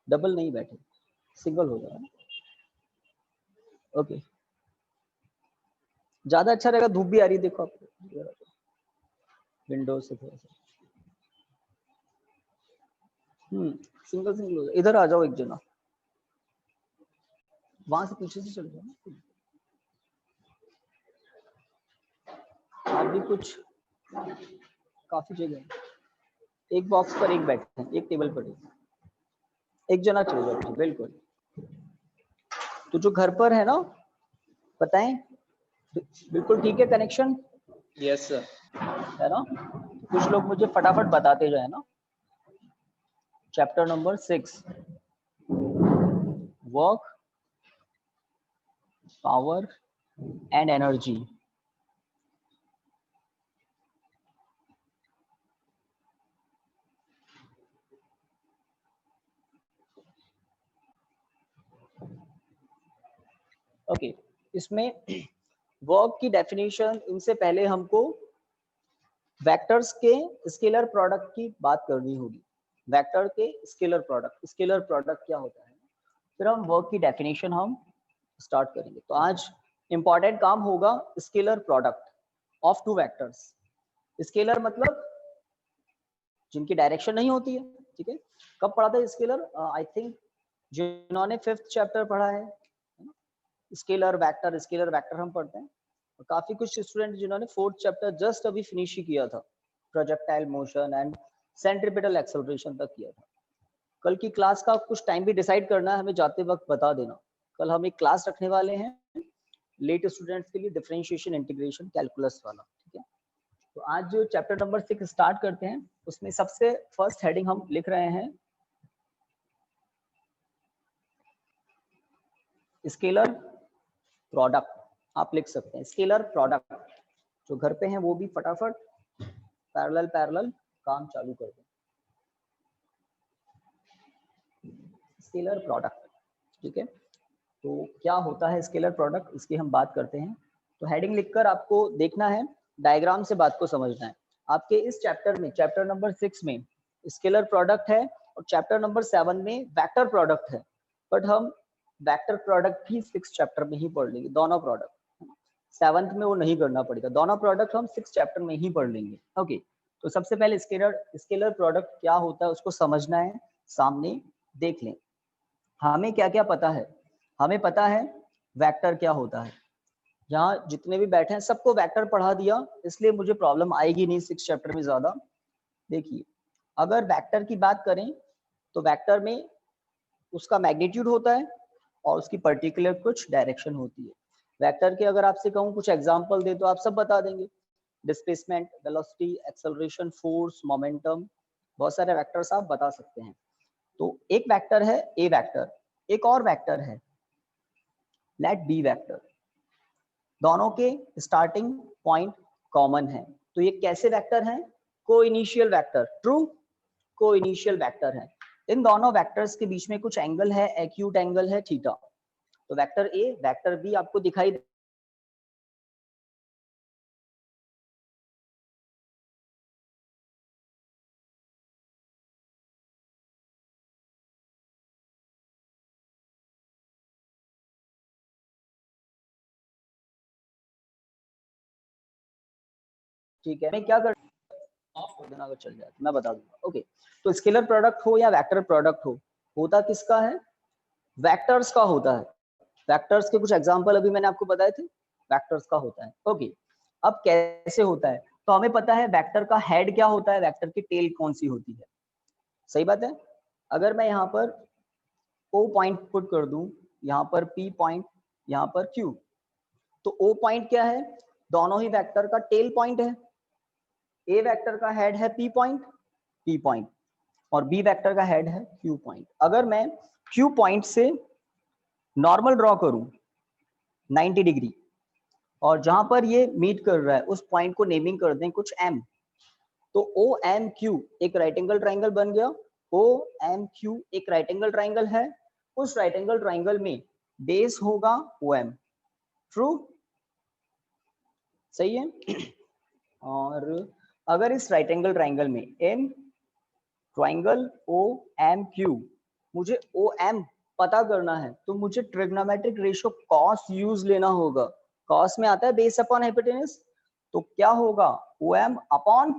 Double नहीं बैठे, single हो जाए। ओके, ज्यादा अच्छा रहेगा, धूप भी आ रही है देखो आपको विंडो से थोड़ा सा। सिंगल सिंगल हो जाए। इधर आ जाओ एक जना, वहां से पीछे से चल जाओ ना। आप भी कुछ, काफी जगह है, एक बॉक्स पर एक बैठे हैं, एक टेबल पर एक जना चले जाओ। बिल्कुल, तो जो घर पर है ना, बताएं, बिल्कुल ठीक है कनेक्शन? Yes sir. है ना? कुछ लोग मुझे फटाफट बताते जाए ना। Chapter number 6, work, power and energy. Okay, इसमें वर्क की डेफिनेशन, इनसे पहले हमको वेक्टर्स के स्केलर प्रोडक्ट की बात करनी होगी। वेक्टर के स्केलर प्रोडक्ट क्या होता है, फिर हम वर्क की डेफिनेशन हम स्टार्ट करेंगे। तो आज इंपॉर्टेंट काम होगा scalar product of two vectors. Scalar मतलब जिनकी डायरेक्शन नहीं होती है, ठीक है। कब पढ़ा था स्केलर? आई थिंक जिन्होंने 5th चैप्टर पढ़ा है, स्केलर वेक्टर हम पढ़ते हैं। और काफी कुछ स्टूडेंट जिन्होंने 4th चैप्टर जस्ट अभी फिनिश ही किया था, projectile motion and centripetal acceleration तक किया था। कल की क्लास का कुछ टाइम भी डिसाइड करना है हमें, जाते वक्त बता देना। कल हम एक क्लास रखने वाले हैं लेट स्टूडेंट्स के लिए, डिफरेंशिएशन इंटीग्रेशन कैलकुलस वाला, ठीक है। तो आज जो चैप्टर नंबर 6 स्टार्ट करते हैं, उसमें सबसे फर्स्ट हेडिंग हम लिख रहे हैं स्केलर प्रोडक्ट। आप लिख सकते हैं स्केलर प्रोडक्ट। जो घर पे हैं वो भी फटाफट पैरेलल काम चालू कर दें। स्केलर प्रोडक्ट, ठीक है। तो क्या होता है स्केलर प्रोडक्ट, इसकी हम बात करते हैं। तो हेडिंग लिखकर आपको देखना है, डायग्राम से बात को समझना है। आपके इस चैप्टर में, चैप्टर नंबर 6 में स्केलर प्रोडक्ट है, और चैप्टर नंबर 7 में वेक्टर प्रोडक्ट है। बट हम वेक्टर प्रोडक्ट भी 6 चैप्टर में ही पढ़ लेंगे, दोनों प्रोडक्ट। 7th में वो नहीं करना पड़ेगा, दोनों प्रोडक्ट हम 6 चैप्टर में ही पढ़ लेंगे। ओके, तो सबसे पहले स्केलर प्रोडक्ट क्या होता है उसको समझना है। सामने देख लें, हमें क्या क्या पता है। हमें पता है वेक्टर क्या होता है। यहाँ जितने भी बैठे हैं सबको वेक्टर पढ़ा दिया, इसलिए मुझे प्रॉब्लम आएगी नहीं 6 चैप्टर में ज्यादा। देखिए, अगर वेक्टर की बात करें तो वेक्टर में उसका मैग्नीट्यूड होता है और उसकी पर्टिकुलर कुछ डायरेक्शन होती है। वेक्टर के अगर आपसे कहूँ कुछ एग्जांपल दे तो आप सब बता देंगे। Displacement, velocity, acceleration, force, momentum, बहुत सारे वेक्टर्स आप बता सकते हैं। तो एक वेक्टर है ए वेक्टर, एक और वेक्टर है लेट बी वेक्टर। दोनों के स्टार्टिंग पॉइंट कॉमन है। तो ये कैसे वेक्टर हैं? को इनिशियल वेक्टर, ट्रू, को इनिशियल वेक्टर है। इन दोनों वेक्टर्स के बीच में कुछ एंगल है, एक्यूट एंगल है थीटा। तो वेक्टर ए, वेक्टर बी आपको दिखाई दे, ठीक है। मैं क्या कर ऑफ कर देना अगर चल जाए तो मैं बता दूंगा। ओके, तो स्केलर प्रोडक्ट हो या वेक्टर प्रोडक्ट हो, होता किसका है? वेक्टर्स का होता है। वेक्टर्स के कुछ एग्जांपल अभी मैंने आपको बताए थे, वेक्टर्स का होता है। ओके, अब कैसे होता है? तो हमें पता है वेक्टर का हेड क्या होता है, वेक्टर की टेल कौन सी होती है। सही बात है। अगर मैं यहाँ पर O पॉइंट पुट कर दूं, यहाँ पर P पॉइंट, यहाँ पर Q, तो O पॉइंट क्या है? दोनों ही वेक्टर का टेल पॉइंट है। A वेक्टर का हेड है P पॉइंट, P पॉइंट, और B वेक्टर का हेड है Q पॉइंट। अगर मैं Q पॉइंट से नॉर्मल ड्रॉ करूं 90 डिग्री, और जहां पर ये मीट कर रहा है उस पॉइंट को नेमिंग कर दें कुछ M, तो OMQ एक राइट एंगल ट्राइंगल बन गया। OMQ एक राइट एंगल ट्राइंगल है, उस राइट एंगल ट्राइंगल में बेस होगा OM। ट्रू, सही है। और अगर इस राइट एंगल ट्राइंगल में इन ट्राइंगल OMQ मुझे ओ एम पता करना है तो मुझे ट्रिग्नोमेट्रिक रेशियो कॉस यूज लेना होगा। कॉस में आता है बेस अपॉन हाइपोटेन्यूज, तो क्या होगा ओ एम अपॉन,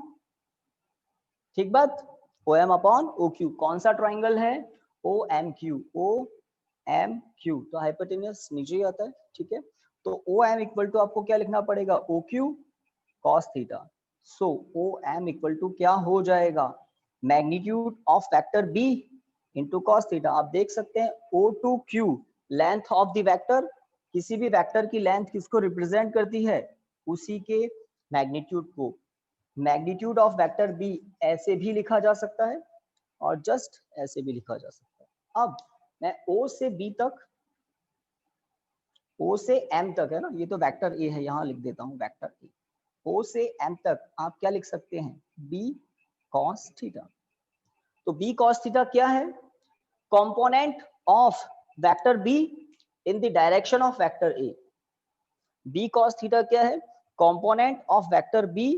ठीक बात, O M upon O Q. कौन सा ट्राइंगल है, O M Q, O M Q, तो हाइपोटेन्यूज नीचे ही आता है, ठीक है। तो ओ एम इक्वल टू आपको क्या लिखना पड़ेगा, O Q cos theta. So O M equal to क्या हो जाएगा, magnitude of vector B into cos theta. आप देख सकते हैं O to Q length of the vector, किसी भी वेक्टर की लेंथ किसको रिप्रेजेंट करती है, उसी के मैग्नीट्यूड को। मैग्नीट्यूड ऑफ वेक्टर बी ऐसे भी लिखा जा सकता है और जस्ट ऐसे भी लिखा जा सकता है। अब मैं ओ से बी तक, ओ से एम तक है ना, ये तो वेक्टर ए है, यहां लिख देता हूं वेक्टर ए। ओ से एम तक आप क्या लिख सकते हैं, बी कॉस थीटा। तो बी कॉस थीटा क्या है, component of vector B in the direction of vector A. B cos theta क्या है, component of vector B,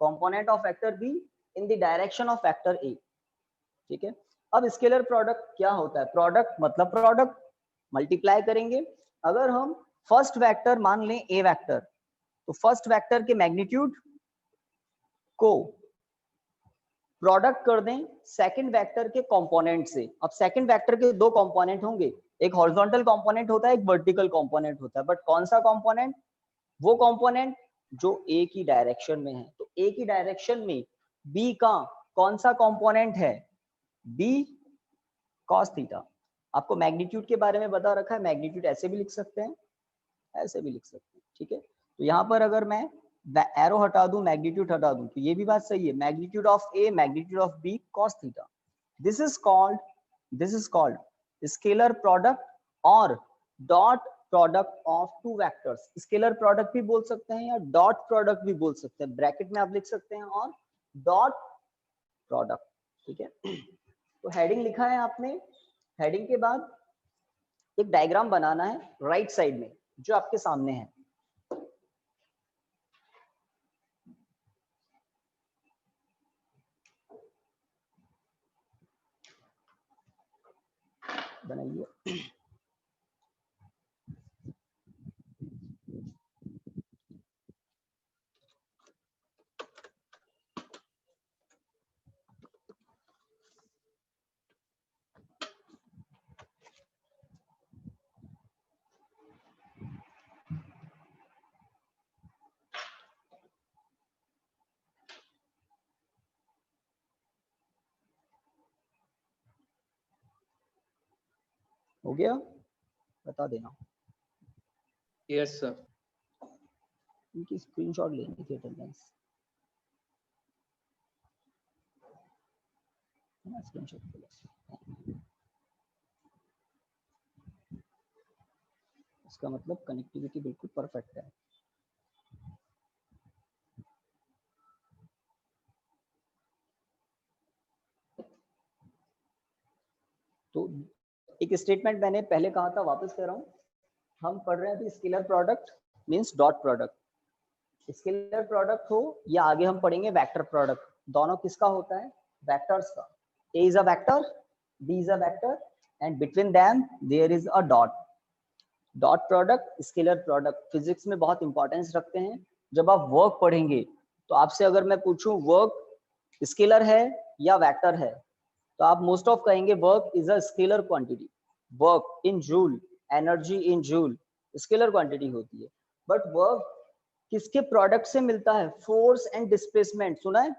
component of vector B in the direction of vector A, ठीक है। अब scalar product क्या होता है, प्रोडक्ट मतलब प्रोडक्ट, मल्टीप्लाई करेंगे। अगर हम फर्स्ट वेक्टर मान लें ए वेक्टर, तो फर्स्ट वेक्टर के मैग्नीट्यूड को प्रोडक्ट कर दें सेकंड वेक्टर के कंपोनेंट से। अब सेकंड वेक्टर के दो कंपोनेंट होंगे, एक हॉरिजॉन्टल कंपोनेंट होता है, एक वर्टिकल कंपोनेंट होता है, बट कौन सा कंपोनेंट, वो कंपोनेंट जो ए की डायरेक्शन में है। तो ए की डायरेक्शन में बी का कौन सा कंपोनेंट है, बी कॉस थीटा। आपको मैग्नीट्यूड के बारे में बता रखा है, मैग्नीट्यूड ऐसे भी लिख सकते हैं, ऐसे भी लिख सकते हैं, ठीक है। तो यहाँ पर अगर मैं एरो हटा दूं, मैग्नीट्यूड हटा दूं, तो ये भी बात सही है, magnitude of A magnitude of B cos theta. This is called scalar product और dot product of two vectors. Scalar product भी बोल सकते हैं या डॉट प्रोडक्ट भी बोल सकते हैं, ब्रैकेट में आप लिख सकते हैं, और डॉट प्रोडक्ट, ठीक है। तो हेडिंग लिखा है आपने, हेडिंग के बाद एक डायग्राम बनाना है राइट साइड में जो आपके सामने है। बनाइए। हो गया, बता देना। Yes sir. इनकी स्क्रीनशॉट लेनी थी अटेंडेंस, स्क्रीनशॉट। इसका मतलब कनेक्टिविटी बिल्कुल परफेक्ट है। तो एक स्टेटमेंट मैंने पहले कहा था, वापस कह रहा हूँ, हम पढ़ रहे हैं scalar product means dot product. Scalar product हो या आगे हम पढ़ेंगे वेक्टर प्रोडक्ट, दोनों किसका होता है, वेक्टर्स का। A is a vector, B is a vector, and between them there is a dot. Dot product, scalar product physics में बहुत इंपॉर्टेंस रखते हैं। जब आप वर्क पढ़ेंगे तो आपसे अगर मैं पूछूं वर्क स्केलर है या वेक्टर है, तो आप मोस्ट ऑफ कहेंगे work is a scalar quantity. Work in joule, energy in joule scalar quantity होती है। बट वर्क किसके प्रोडक्ट से मिलता है, फोर्स एंड डिस्प्लेसमेंट। सुना है,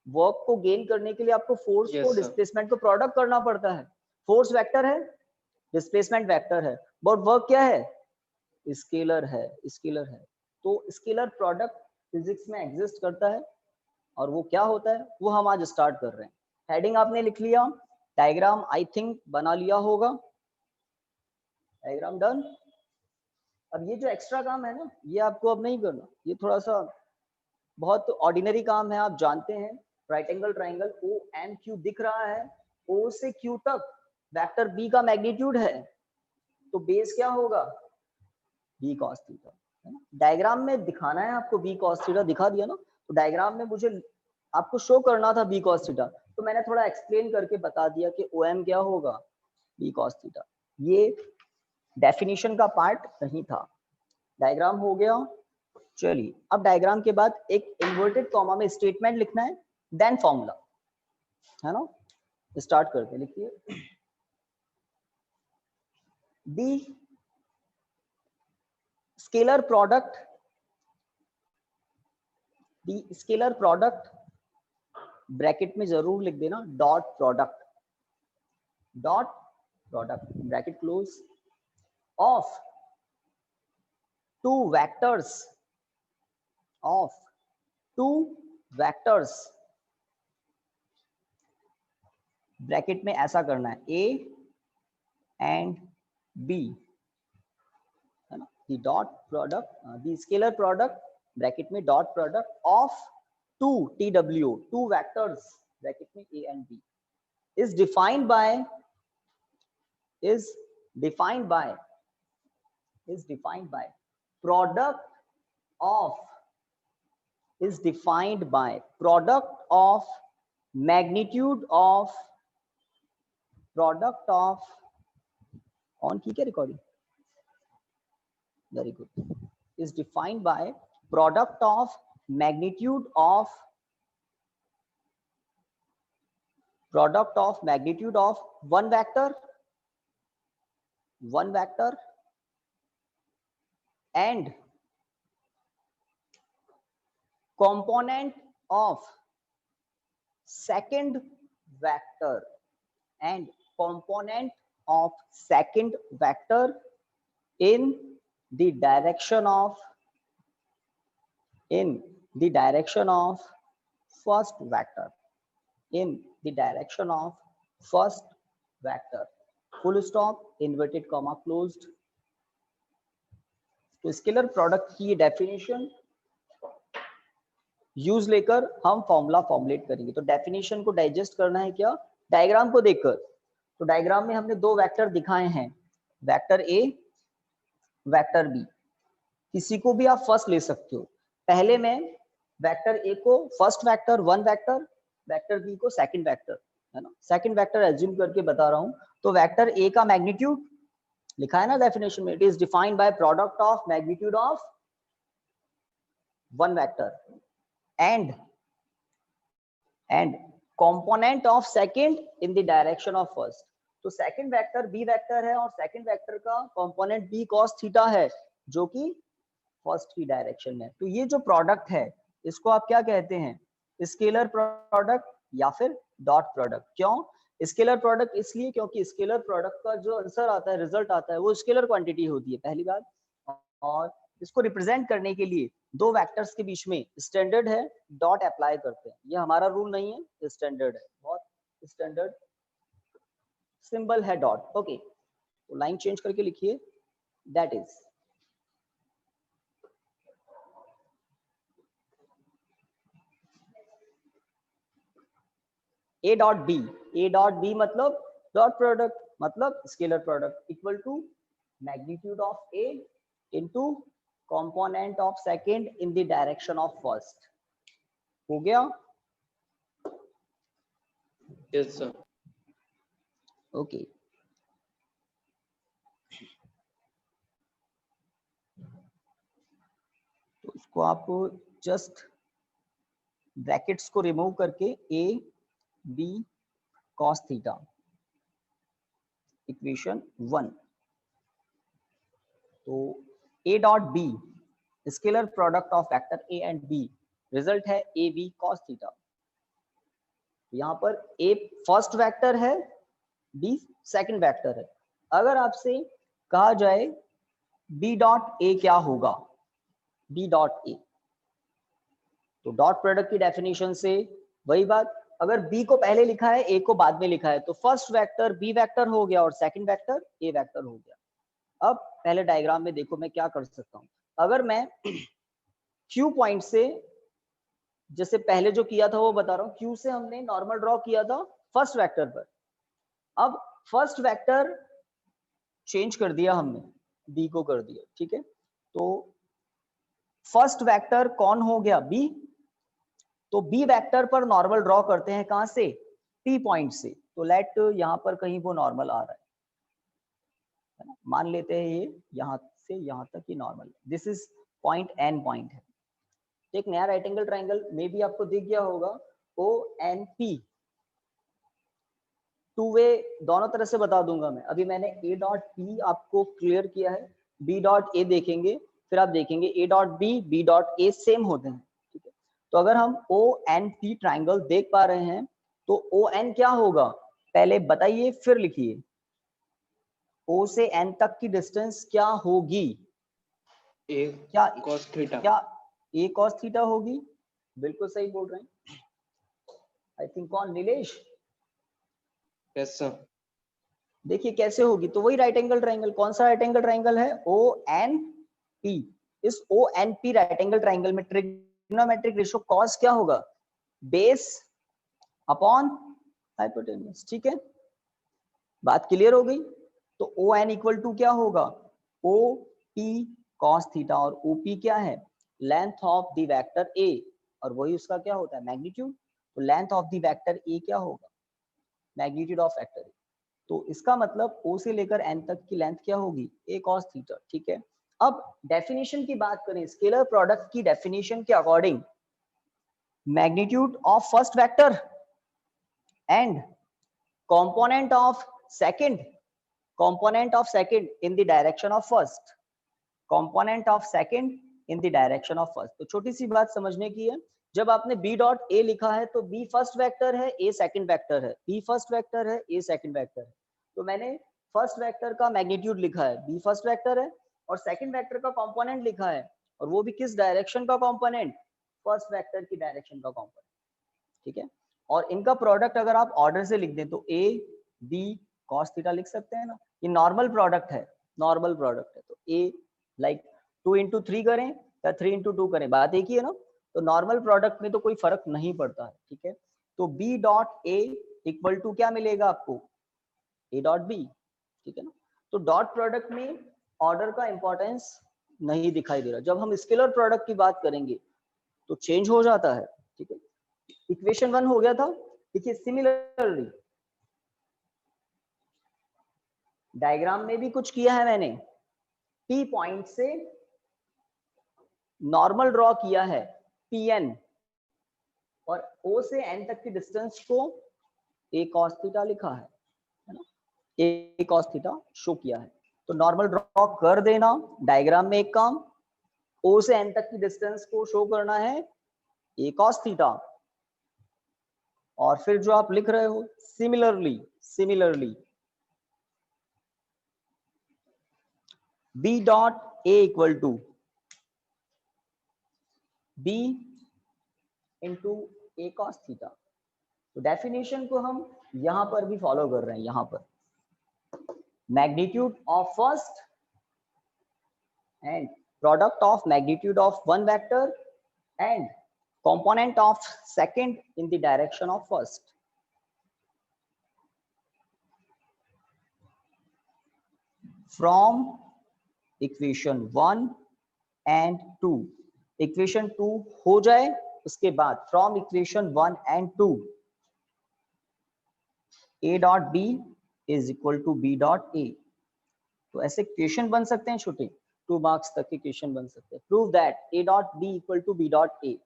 वर्क को गेन करने के लिए आपको फोर्स को, डिस्प्लेसमेंट को प्रोडक्ट करना पड़ता है। फोर्स वेक्टर है, डिस्प्लेसमेंट वेक्टर है, बट वर्क क्या है, स्केलर है, स्केलर है। तो स्केलर प्रोडक्ट फिजिक्स में एग्जिस्ट करता है, और वो क्या होता है वो हम आज स्टार्ट कर रहे हैं। हेडिंग आपने लिख लिया, डायग्राम आई थिंक बना लिया होगा, डायग्राम डन। अब ये जो एक्स्ट्रा काम है ना, ये आपको अब नहीं करना, ये थोड़ा सा बहुत ऑर्डिनरी काम है, आप जानते हैं। Right angle triangle O M Q दिख रहा है, ओ से क्यू तक वेक्टर बी का मैग्नीट्यूड है, तो बेस क्या होगा, बी कॉस थीटा, है ना। डायग्राम में दिखाना है आपको बी कॉस थीटा, दिखा दिया ना। तो डायग्राम में मुझे आपको शो करना था बी कॉस थीटा, तो मैंने थोड़ा एक्सप्लेन करके बता दिया कि OM क्या होगा, B cos थीटा। ये डेफिनेशन का पार्ट नहीं था। डायग्राम हो गया। चलिए अब डायग्राम के बाद एक इन्वर्टेड कॉमा में स्टेटमेंट लिखना है, देन फॉर्मूला, है ना। स्टार्ट करते हैं, लिखिए दी स्केलर प्रोडक्ट ब्रैकेट में जरूर लिख देना dot product bracket close of two vectors bracket में ऐसा करना है A एंड B, है ना। The dot product the scalar product bracket में dot product of two vectors bracket में A and B is defined by product of magnitude of on की क्या recording, very good, is defined by product of magnitude of one vector and component of second vector in the direction of first vector, full stop, inverted comma closed। तो scalar product की definition use लेकर हम formula formulate करेंगे। तो definition को digest करना है क्या, डायग्राम को देखकर। तो डायग्राम में हमने दो वेक्टर दिखाए हैं, वेक्टर A, वेक्टर B। किसी को भी आप फर्स्ट ले सकते हो। पहले मैं वेक्टर A को first vector, one vector B को सेकंड वेक्टर, है ना, सेकंड वेक्टर एज्यूम करके बता रहा हूं। तो वेक्टर A का मैग्नीट्यूड लिखा है ना डेफिनेशन में, it is defined by product of magnitude of one vector and component of second in the direction of first. तो सेकंड वेक्टर B वेक्टर है और सेकंड वेक्टर का कंपोनेंट B cos थीटा है, जो कि फर्स्ट की direction में। तो ये जो प्रोडक्ट है इसको आप क्या कहते हैं, स्केलर प्रोडक्ट या फिर डॉट प्रोडक्ट। क्यों स्केलर प्रोडक्ट, इसलिए क्योंकि स्केलर प्रोडक्ट का जो आंसर आता है, रिजल्ट आता है, वो स्केलर क्वांटिटी होती है, पहली बात। और इसको रिप्रेजेंट करने के लिए दो वेक्टर्स के बीच में स्टैंडर्ड है, डॉट अप्लाई करते हैं। ये हमारा रूल नहीं है, स्टैंडर्ड है, बहुत स्टैंडर्ड सिंबल है डॉट। ओके, तो लाइन चेंज करके लिखिए, that is A dot B मतलब डॉट प्रोडक्ट मतलब scalar product equal to magnitude of A into component of second in the direction of first. हो गया? Yes sir. ओके, तो इसको आपको जस्ट ब्रैकेट्स को रिमूव करके A B cos theta equation 1। तो A dot B scalar product of vector A and B, result है AB cos theta. यहाँ पर A फर्स्ट वेक्टर है, B सेकंड वेक्टर है। अगर आपसे कहा जाए B डॉट A क्या होगा, B डॉट A, तो डॉट प्रोडक्ट की डेफिनेशन से वही बात, अगर B को पहले लिखा है A को बाद में लिखा है, तो फर्स्ट वेक्टर B वेक्टर हो गया और सेकंड वेक्टर A वेक्टर हो गया। अब पहले डायग्राम में देखो मैं क्या कर सकता हूं। अगर मैं Q पॉइंट से, जैसे पहले जो किया था वो बता रहा हूं, Q से हमने नॉर्मल ड्रॉ किया था फर्स्ट वेक्टर पर। अब फर्स्ट वेक्टर चेंज कर दिया हमने, B को कर दिया, ठीक है। तो फर्स्ट वेक्टर कौन हो गया, B। तो B वेक्टर पर नॉर्मल ड्रॉ करते हैं, कहां से, P पॉइंट से, तो लेट यहाँ पर कहीं वो नॉर्मल आ रहा है ना, मान लेते हैं ये यहाँ से यहाँ तक ही normal, this is point N point है। एक नया राइट एंगल ट्राइंगल में भी आपको दिख गया होगा ONP, टू वे दोनों तरह से बता दूंगा मैं। अभी मैंने A डॉट P आपको क्लियर किया है, B डॉट A देखेंगे, फिर आप देखेंगे A dot B dot A same होते हैं, ठीक है। तो अगर हम ONP ट्राइंगल देख पा रहे हैं तो ON क्या होगा पहले बताइए फिर लिखिए। O से N तक की डिस्टेंस क्या होगी? A क्या cos theta। क्या A cos थीटा होगी? बिल्कुल सही बोल रहे हैं। आई थिंक कौन, नीलेश? Yes sir. देखिए कैसे होगी, तो वही राइट एंगल ट्राइंगल, कौन सा राइट एंगल ट्राइंगल है? ONP। इस ONP राइट एंगल ट्राइंगल में ट्रिग्नोमेट्रिक रेशियो कॉस क्या होगा? बेस अपॉन हाइपोटेन्यूज, ठीक है। बात क्लियर हो गई। तो ON इक्वल टू क्या होगा? OP cos थीटा, और OP क्या है? Length of the vector A, और वही उसका क्या होता है? मैग्नीट्यूड। तो length of the vector A क्या होगा? Magnitude of vector A। तो इसका मतलब O से लेकर N तक की लेंथ क्या होगी? A cos थीटा, ठीक है। अब डेफिनेशन की बात करें, स्केलर प्रोडक्ट की डेफिनेशन के according, magnitude of first vector and component of second in the direction of first, component of second in the direction of first। तो छोटी सी बात समझने की है, जब आपने B डॉट A लिखा है तो B फर्स्ट वेक्टर है, A सेकंड वेक्टर है, B फर्स्ट वेक्टर है, A सेकंड वेक्टर है। तो मैंने फर्स्ट वेक्टर का मैग्नीट्यूड लिखा है, B फर्स्ट वेक्टर है, और सेकंड वेक्टर का कंपोनेंट लिखा है, और वो भी किस डायरेक्शन का कंपोनेंट? फर्स्ट वेक्टर की डायरेक्शन का कंपोनेंट, ठीक है। और इनका प्रोडक्ट अगर आप ऑर्डर से लिख दें तो A B cos थीटा लिख सकते हैं ना, ये नॉर्मल प्रोडक्ट है, नॉर्मल प्रोडक्ट है। तो A लाइक 2 into 3 करें या 3 into 2 करें, बात एक ही है ना। तो नॉर्मल प्रोडक्ट में तो कोई फर्क नहीं पड़ता है, ठीक है। तो B dot A equal to क्या मिलेगा आपको? A डॉट B, ठीक है ना। तो डॉट प्रोडक्ट में ऑर्डर का इंपॉर्टेंस नहीं दिखाई दे रहा। जब हम स्केलर प्रोडक्ट की बात करेंगे तो चेंज हो जाता है, ठीक है। इक्वेशन 1 हो गया था। देखिए सिमिलरली डायग्राम में भी कुछ किया है मैंने, P पॉइंट से नॉर्मल ड्रॉ किया है PN, और O से N तक की डिस्टेंस को A cos थीटा लिखा है ना, A cos थीटा शो किया है। तो नॉर्मल ड्रॉ कर देना डायग्राम में, एक काम, O से N तक की डिस्टेंस को शो करना है A cos थीटा, और फिर जो आप लिख रहे हो similarly B dot A equal to B into A cos theta. तो डेफिनेशन को हम यहां पर भी फॉलो कर रहे हैं, यहां पर magnitude of first and product of magnitude of one vector and component of second in the direction of first। From equation 1 and 2, equation 2 हो जाए उसके बाद from equation 1 and 2 A dot B is equal to B dot A। तो ऐसे question बन सकते हैं छोटे, 2 मार्क्स तक के क्वेश्चन बन सकते हैं। Prove that A dot B equal to B dot A।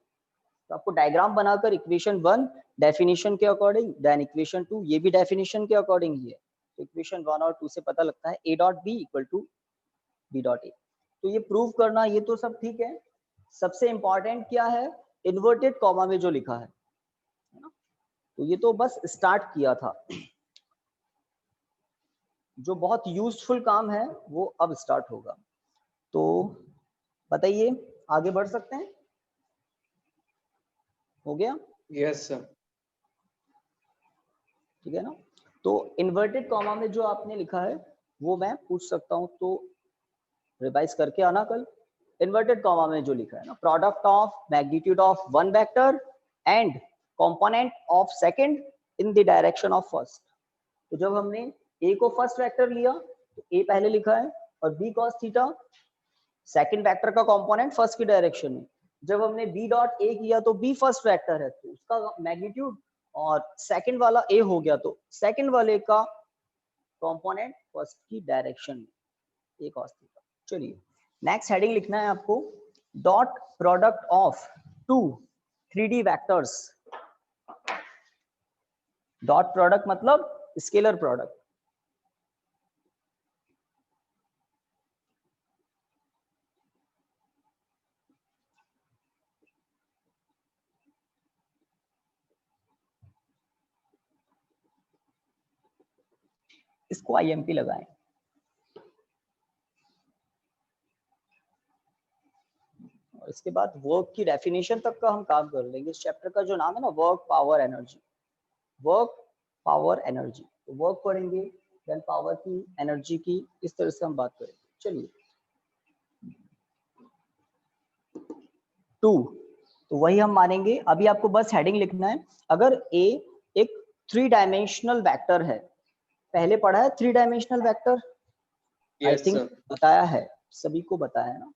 तो आपको डायग्राम बनाकर इक्वेशन 1 डेफिनेशन के अकॉर्डिंग, देन इक्वेशन 2 ये भी डेफिनेशन के अकॉर्डिंग ही है। तो इक्वेशन 1 और 2 से पता लगता है A dot B equal to B dot A। तो ये प्रूव करना ये तो सब ठीक है। सबसे इंपॉर्टेंट क्या है? इन्वर्टेड कॉमा में जो लिखा है ना, तो ये तो बस स्टार्ट किया था, जो बहुत यूजफुल काम है वो अब स्टार्ट होगा। तो बताइए आगे बढ़ सकते हैं? हो गया? Yes sir. ठीक है ना। तो इन्वर्टेड कॉमा में जो आपने लिखा है वो मैं पूछ सकता हूं, तो रिवाइज करके आना कल। इन्वर्टेड कॉमा में जो लिखा है ना, product of magnitude of one vector and component of second in the direction of first. तो जब हमने A को फर्स्ट वेक्टर लिया तो A पहले लिखा है, और B cos theta second vector का कंपोनेंट फर्स्ट की डायरेक्शन में। जब हमने B डॉट A किया तो B फर्स्ट वेक्टर है तो उसका मैग्नीट्यूड, और सेकंड वाला ए हो गया तो सेकंड वाले का कंपोनेंट फर्स्ट की डायरेक्शन में, एक थीटा। चलिए नेक्स्ट हेडिंग लिखना है आपको, dot product of two 3D vectors. Dot product मतलब स्केलर प्रोडक्ट। इसको IMP लगाएं। और इसके बाद वर्क की डेफिनेशन तक का हम काम कर लेंगे। इस चैप्टर का जो नाम है ना, work power energy. Work power energy, तो वर्क पढ़ेंगे, देन पावर की, एनर्जी की, इस तरह से हम बात करेंगे। चलिए 2, तो वही हम मानेंगे। अभी आपको बस हेडिंग लिखना है। अगर ए एक 3 डायमेंशनल वेक्टर है, पहले पढ़ा है 3 डायमेंशनल वेक्टर, आई Yes, थिंक sir. बताया है, सभी को बताया है ना,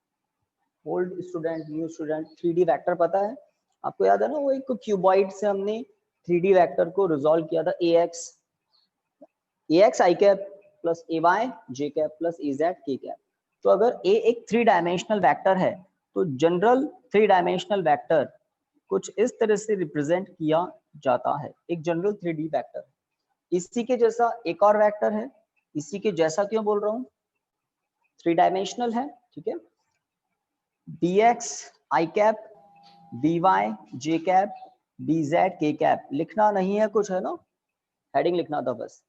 old student, new student. 3D vector पता है आपको? याद है ना, वो एक क्यूबॉइड से हमने 3D वेक्टर को रिजॉल्व किया था, ax i cap plus ay j cap plus az k cap. तो अगर a एक 3 डायमेंशनल वेक्टर है तो जनरल 3 डायमेंशनल वेक्टर कुछ इस तरह से रिप्रेजेंट किया जाता है, एक जनरल 3D वेक्टर। इसी के जैसा एक और वेक्टर है, इसी के जैसा क्यों बोल रहा हूँ, 3 डायमेंशनल है, ठीक है। dx i cap, dy j cap, dz k cap. लिखना नहीं है कुछ, है ना, हेडिंग लिखना था बस।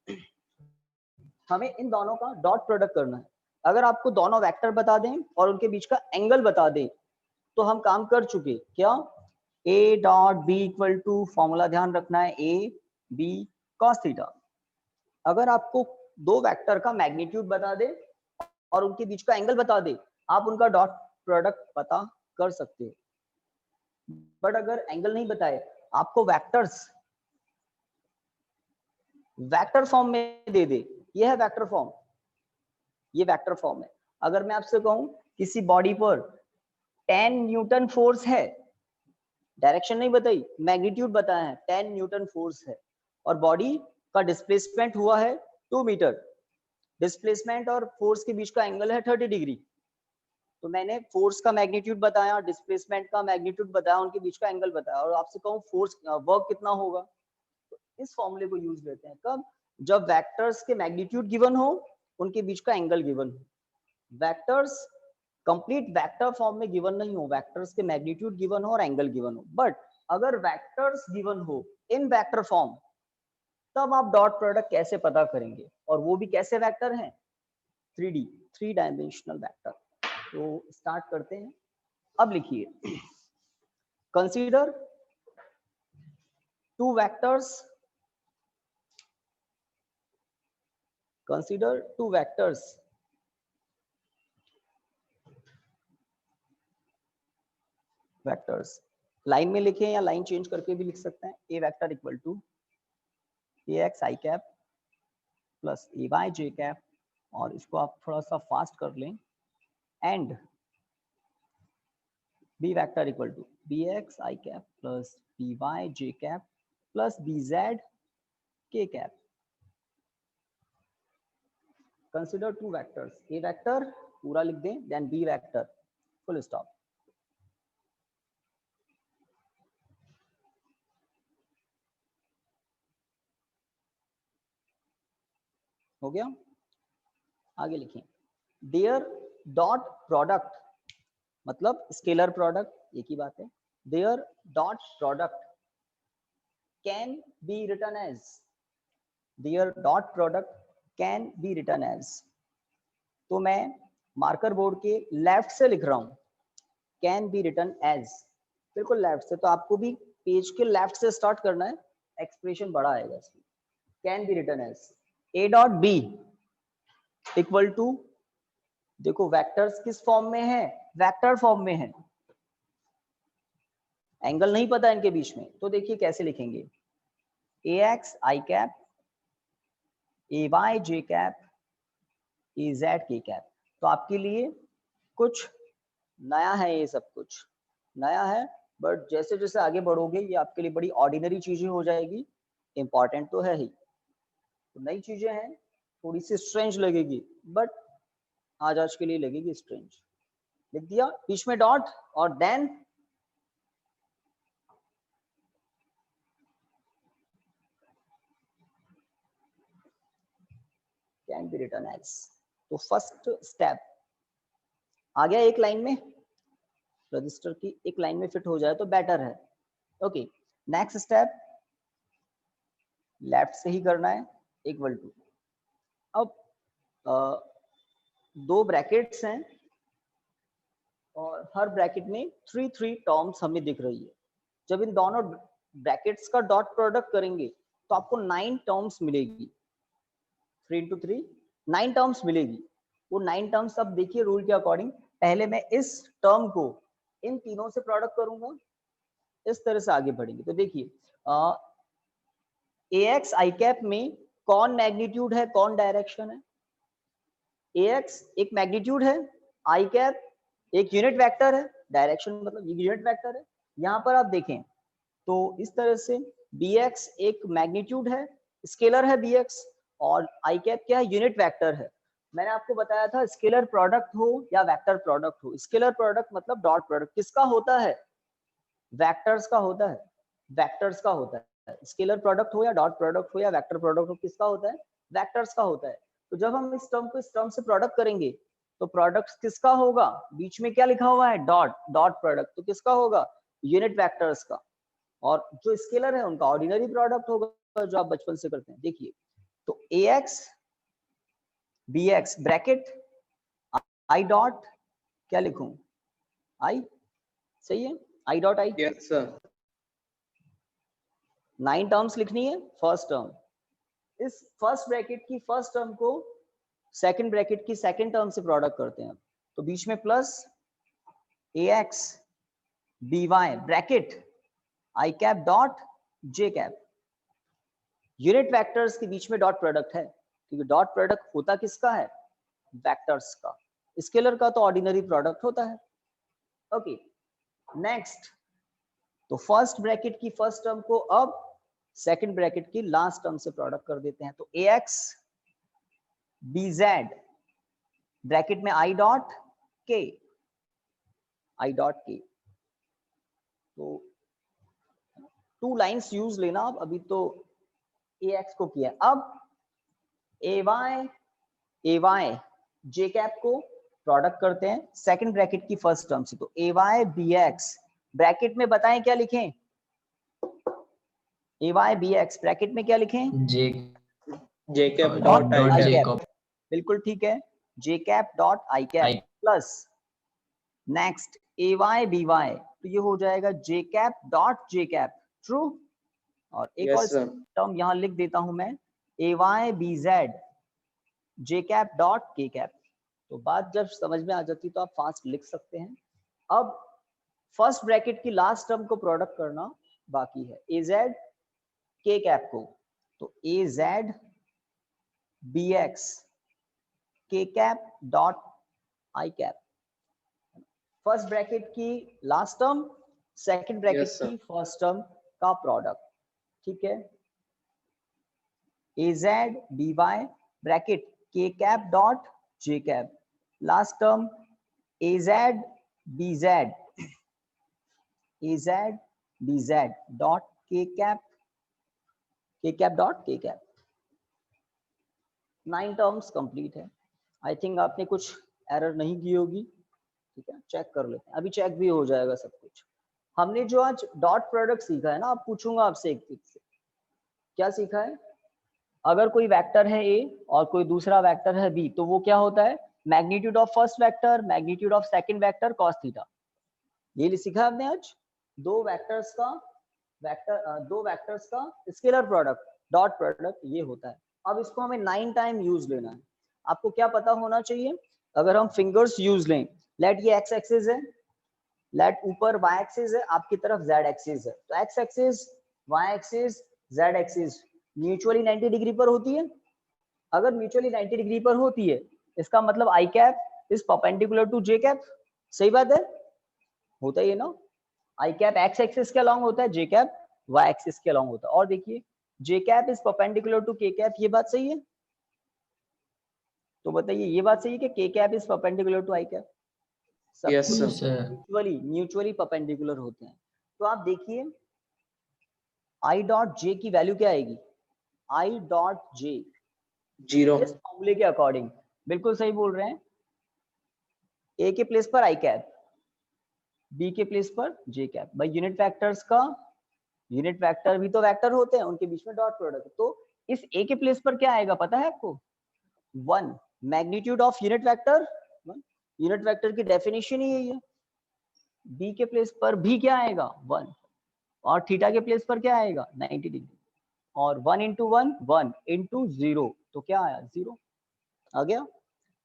हमें इन दोनों का डॉट प्रोडक्ट करना है। अगर आपको दोनों वेक्टर बता दें और उनके बीच का एंगल बता दें तो हम काम कर चुके। क्या? a dot b equal to, formula ध्यान रखना है, a b cos थीटा। अगर आपको दो वेक्टर का मैग्नीट्यूड बता दे और उनके बीच का एंगल बता दे, आप उनका डॉट प्रोडक्ट पता कर सकते हो। बट अगर एंगल नहीं बताए, आपको वेक्टर्स वेक्टर फॉर्म में दे दे, ये है वेक्टर फॉर्म, ये वेक्टर फॉर्म है। अगर मैं आपसे कहूं किसी बॉडी पर 10 न्यूटन फोर्स है, डायरेक्शन नहीं बताई, मैग्नीट्यूड बताया है, 10 न्यूटन फोर्स है और बॉडी का डिस्प्लेसमेंट हुआ है 2 मीटर, डिस्प्लेसमेंट और फोर्स के बीच का एंगल है 30 डिग्री। तो मैंने फोर्स का मैग्नीट्यूड बताया, डिस्प्लेसमेंट का मैग्नीट्यूड बताया, उनके बीच का एंगल बताया, और आपसे कहूं फोर्स वर्क कितना होगा, तो इस फॉर्मूले को यूज लेते हैं कब? जब वेक्टर्स के मैग्नीट्यूड गिवन हो, उनके बीच का एंगल गिवन हो। वेक्टर्स कंप्लीट वेक्टर फॉर्म में गिवन नहीं हो, वेक्टर्स के मैग्नीट्यूड गिवन हो और एंगल गिवन हो। बट अगर वेक्टर्स गिवन हो इन वेक्टर फॉर्म, तब आप डॉट प्रोडक्ट कैसे पता करेंगे, और वो भी कैसे वेक्टर हैं? 3D, 3 dimensional vector. तो स्टार्ट करते हैं। अब लिखिए, consider two vectors, consider two vectors vectors line में लिखें या लाइन चेंज करके भी लिख सकते हैं। A vector equal to ax i cap plus ay j cap, और इसको आप थोड़ा सा फास्ट कर लें, and b vector equal to bx i cap plus by j cap plus bz k cap. Consider two vectors, A vector पूरा लिख दें, then b vector, full stop. हो गया? आगे लिखें, देयर डॉट प्रोडक्ट, मतलब स्केलर प्रोडक्ट, एक ही बात है। Their dot product can be written as, their dot product can be written as. तो मैं मार्कर बोर्ड के लेफ्ट से लिख रहा हूं, कैन बी रिटन एज, बिल्कुल लेफ्ट से। तो आपको भी पेज के लेफ्ट से स्टार्ट करना है, एक्सप्रेशन बड़ा आएगा इसमें। Can be written as A dot B equal to, देखो वेक्टर्स किस फॉर्म में है, वेक्टर फॉर्म में है, एंगल नहीं पता इनके बीच में। तो देखिए कैसे लिखेंगे, ax i cap, ay j cap, az k cap. तो आपके लिए कुछ नया है, ये सब कुछ नया है, बट जैसे जैसे आगे बढ़ोगे ये आपके लिए बड़ी ऑर्डिनरी चीजें हो जाएगी। इंपॉर्टेंट तो है ही, तो नई चीजें हैं, थोड़ी सी स्ट्रेंज लगेगी, बट आज के लिए लगेगी स्ट्रेंज। लिख दिया बीच में डॉट और then can be written as. तो फर्स्ट स्टेप आ गया, एक लाइन में रजिस्टर की एक लाइन में फिट हो जाए तो बेटर है। ओके, नेक्स्ट स्टेप लेफ्ट से ही करना है, इक्वल टू। अब दो ब्रैकेट्स हैं और हर ब्रैकेट में 3 टर्म्स हमें दिख रही है। जब इन दोनों ब्रैकेट्स का डॉट प्रोडक्ट करेंगे तो आपको 9 टर्म्स मिलेगी। 3 into 3 9 टर्म्स मिलेगी। वो 9 टर्म्स अब देखिए रूल के अकॉर्डिंग, पहले मैं इस टर्म को इन तीनों से प्रोडक्ट करूंगा, इस तरह से आगे बढ़ेंगे। तो देखिए ax i कैप में कौन मैग्नीट्यूड है, कौन डायरेक्शन है? ax एक मैग्नीट्यूड है, i कैप एक यूनिट वेक्टर है, डायरेक्शन मतलब ये यूनिट वेक्टर है। यहाँ पर आप देखें तो इस तरह से bx एक मैग्नीट्यूड है, स्केलर है bx, और i कैप क्या है, यूनिट वेक्टर है। मैंने आपको बताया था स्केलर प्रोडक्ट हो या वेक्टर प्रोडक्ट हो, स्केलर प्रोडक्ट मतलब डॉट प्रोडक्ट किसका होता है? वेक्टर्स का होता है, वेक्टर्स का होता है। स्केलर प्रोडक्ट हो या डॉट प्रोडक्ट हो या वेक्टर प्रोडक्ट हो, किसका होता है? वेक्टर्स का होता है। तो जब हम इस टर्म को इस टर्म से प्रोडक्ट करेंगे तो प्रोडक्ट किसका होगा? बीच में क्या लिखा हुआ है? डॉट, डॉट प्रोडक्ट, तो किसका होगा? यूनिट वेक्टर्स का। और जो स्केलर है उनका ऑर्डिनरी प्रोडक्ट होगा, जो आप बचपन से करते हैं। देखिए तो ax bx bracket i dot, क्या लिखूं? i, सही है, i dot i। Yes sir. 9 terms लिखनी है। फर्स्ट टर्म, इस फर्स्ट ब्रैकेट की फर्स्ट टर्म को सेकंड ब्रैकेट की सेकंड टर्म से प्रोडक्ट करते हैं। तो बीच में plus ax by bracket i cap dot j cap. Unit vectors के बीच में डॉट प्रोडक्ट है, क्योंकि डॉट प्रोडक्ट होता किसका है? वेक्टर्स का। स्केलर का तो ऑर्डिनरी प्रोडक्ट होता है। ओके, नेक्स्ट, तो फर्स्ट ब्रैकेट की फर्स्ट टर्म को अब सेकंड ब्रैकेट की लास्ट टर्म से प्रोडक्ट कर देते हैं। तो ax bz ब्रैकेट में i dot k, i dot k। तो 2 लाइंस यूज लेना अब, अभी तो ax को किया। अब ay j कैप को प्रोडक्ट करते हैं सेकंड ब्रैकेट की फर्स्ट टर्म से। तो ay bx ब्रैकेट में बताएं क्या लिखें? ay bx ब्रैकेट में क्या लिखें? J cap dot dot I I cap. Cap, बिल्कुल ठीक है, j cap dot I cap plus next ay by, तो ये हो जाएगा j cap dot j cap. True. और एक और यस सर। टर्म यहां लिख देता हूं मैं, ay bz j cap dot k cap. तो बात जब समझ में आ जाती तो आप फास्ट लिख सकते हैं। अब फर्स्ट ब्रैकेट की लास्ट टर्म को प्रोडक्ट करना बाकी है, az k कैप को। तो az bx k cap dot i cap. First bracket की last term, second bracket Yes, sir. की फर्स्ट टर्म का प्रोडक्ट, ठीक है। az by bracket k cap dot j cap, last term az bz dot k cap dot k cap. 9 terms complete है। I think आपने कुछ error नहीं की होगी, ठीक है, चेक कर लेते हैं, अभी चेक भी हो जाएगा सब कुछ। हमने जो आज डॉट प्रोडक्ट सीखा है ना, आप पूछूंगा आपसे एक चीज से, क्या सीखा है? अगर कोई वेक्टर है a और कोई दूसरा वेक्टर है b, तो वो क्या होता है? Magnitude of first vector, magnitude of second vector, cos theta. ये सीखा आपने आज। दो वेक्टर्स का स्केलर प्रोडक्ट, डॉट प्रोडक्ट, ये होता है। अब इसको हमें 9 टाइम यूज लेना है। आपको क्या पता होना चाहिए? अगर हम फिंगर्स यूज लें, लेट ये x एक्सिस है, लेट ऊपर y एक्सिस है, आपकी तरफ z एक्सिस है। तो x axis, y axis, z axis mutually 90 degree पर होती है। अगर म्यूचुअली 90 डिग्री पर होती है, इसका मतलब i cap is perpendicular to j cap. सही बात है, होता ही है ना। i कैप x एक्सिस के अलोंग होता है, j कैप y एक्सिस के अलोंग होता है। और देखिए j cap is perpendicular to k cap, ये बात सही है? तो बताइए ये बात सही है कि k cap is perpendicular to i cap? सब Yes, कुछ sir. म्यूचुअली परपेंडिकुलर होते हैं। तो आप देखिए आई डॉट जे की वैल्यू क्या आएगी? आई डॉट जे 0. इस फॉर्मूले के अकॉर्डिंग बिल्कुल सही बोल रहे हैं। ए के प्लेस पर आई कैप, बी के प्लेस पर जे कैप। भाई यूनिट वेक्टर्स का, यूनिट वेक्टर भी तो वेक्टर होते हैं, उनके बीच में डॉट प्रोडक्ट। तो इस ए के प्लेस पर क्या आएगा पता है आपको? 1 magnitude of unit vector, unit vector की डेफिनेशन ही यही है। बी के प्लेस पर भी क्या आएगा? 1, और थीटा के प्लेस पर क्या आएगा? 90 डिग्री। और 1 इंटू 1 1 इंटू 0, तो क्या आया? 0 आ गया।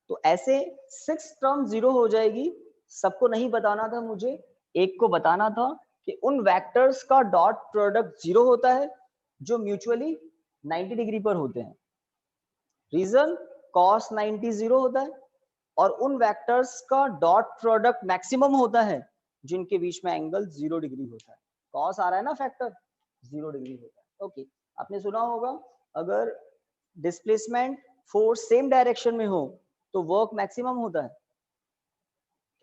तो ऐसे 6 टर्म 0 हो जाएगी। सबको नहीं बताना था मुझे, एक को बताना था कि उन वेक्टर्स का डॉट प्रोडक्ट 0 होता है जो म्यूचुअली 90 डिग्री पर होते हैं। रीजन cos 90 0 होता है, और उन वेक्टर्स का डॉट प्रोडक्ट मैक्सिमम होता है जिनके बीच में एंगल 0 डिग्री होता है। cos आ रहा है ना फैक्टर, 0 डिग्री होता है। ओके, आपने सुना होगा अगर डिस्प्लेसमेंट फोर्स सेम डायरेक्शन में हो तो वर्क मैक्सिमम होता है,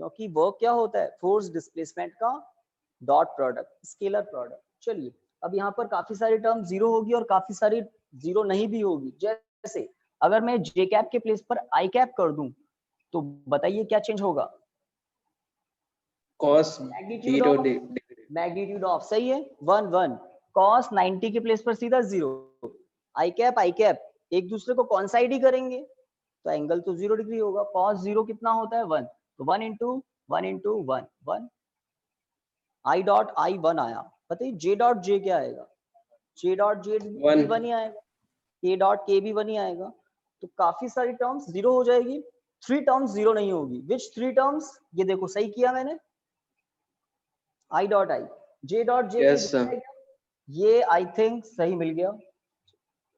क्योंकि वर्क क्या होता है? फोर्स डिस्प्लेसमेंट का डॉट प्रोडक्ट, स्केलर प्रोडक्ट। चलिए अब यहाँ पर काफी सारी टर्म 0 होगी और काफी सारी 0 नहीं भी होगी। जैसे अगर मैं जे कैप के प्लेस पर आई कैप कर दूं तो बताइए क्या चेंज होगा? Cos magnitude 0 of, degree. Magnitude of सही है 1 1, cos 90 के प्लेस पर सीधा 0, आई कैप एक दूसरे को कॉन्साइड ही करेंगे तो एंगल तो 0 डिग्री होगा। cos 0 कितना होता है? 1, तो 1 इंटू 1 इंटू 1 1, आई डॉट आई 1 आया। बताइए जे डॉट जे क्या आएगा? जे डॉट जे भी 1. 1 ही आएगा, के डॉट के भी 1 ही आएगा। तो काफी सारी टर्म्स 0 हो जाएगी, 3 टर्म्स 0 नहीं होगी। विच 3 टर्म्स? ये देखो सही किया मैंने, आई डॉट आई, जे डॉट जे Yes, sir. ये आई थिंक सही मिल गया,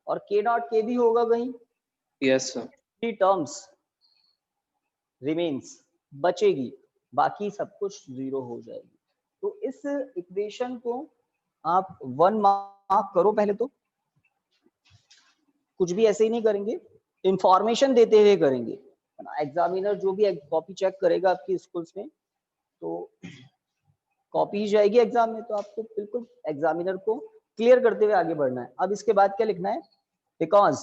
और के डॉट के भी होगा कहीं। Yes, sir. 3 टर्म्स रिमेन्स, बचेगी, बाकी सब कुछ 0 हो जाएगी। तो इस इक्वेशन को आप 1 मार्क करो पहले, तो कुछ भी ऐसे ही नहीं करेंगे, इंफॉर्मेशन देते हुए करेंगे। एग्जामिनर जो भी कॉपी चेक करेगा आपकी स्कूल्स में तो कॉपी ही जाएगी एग्जाम में, तो आपको बिल्कुल एग्जामिनर को क्लियर करते हुए आगे बढ़ना है। अब इसके बाद क्या लिखना है? बिकॉज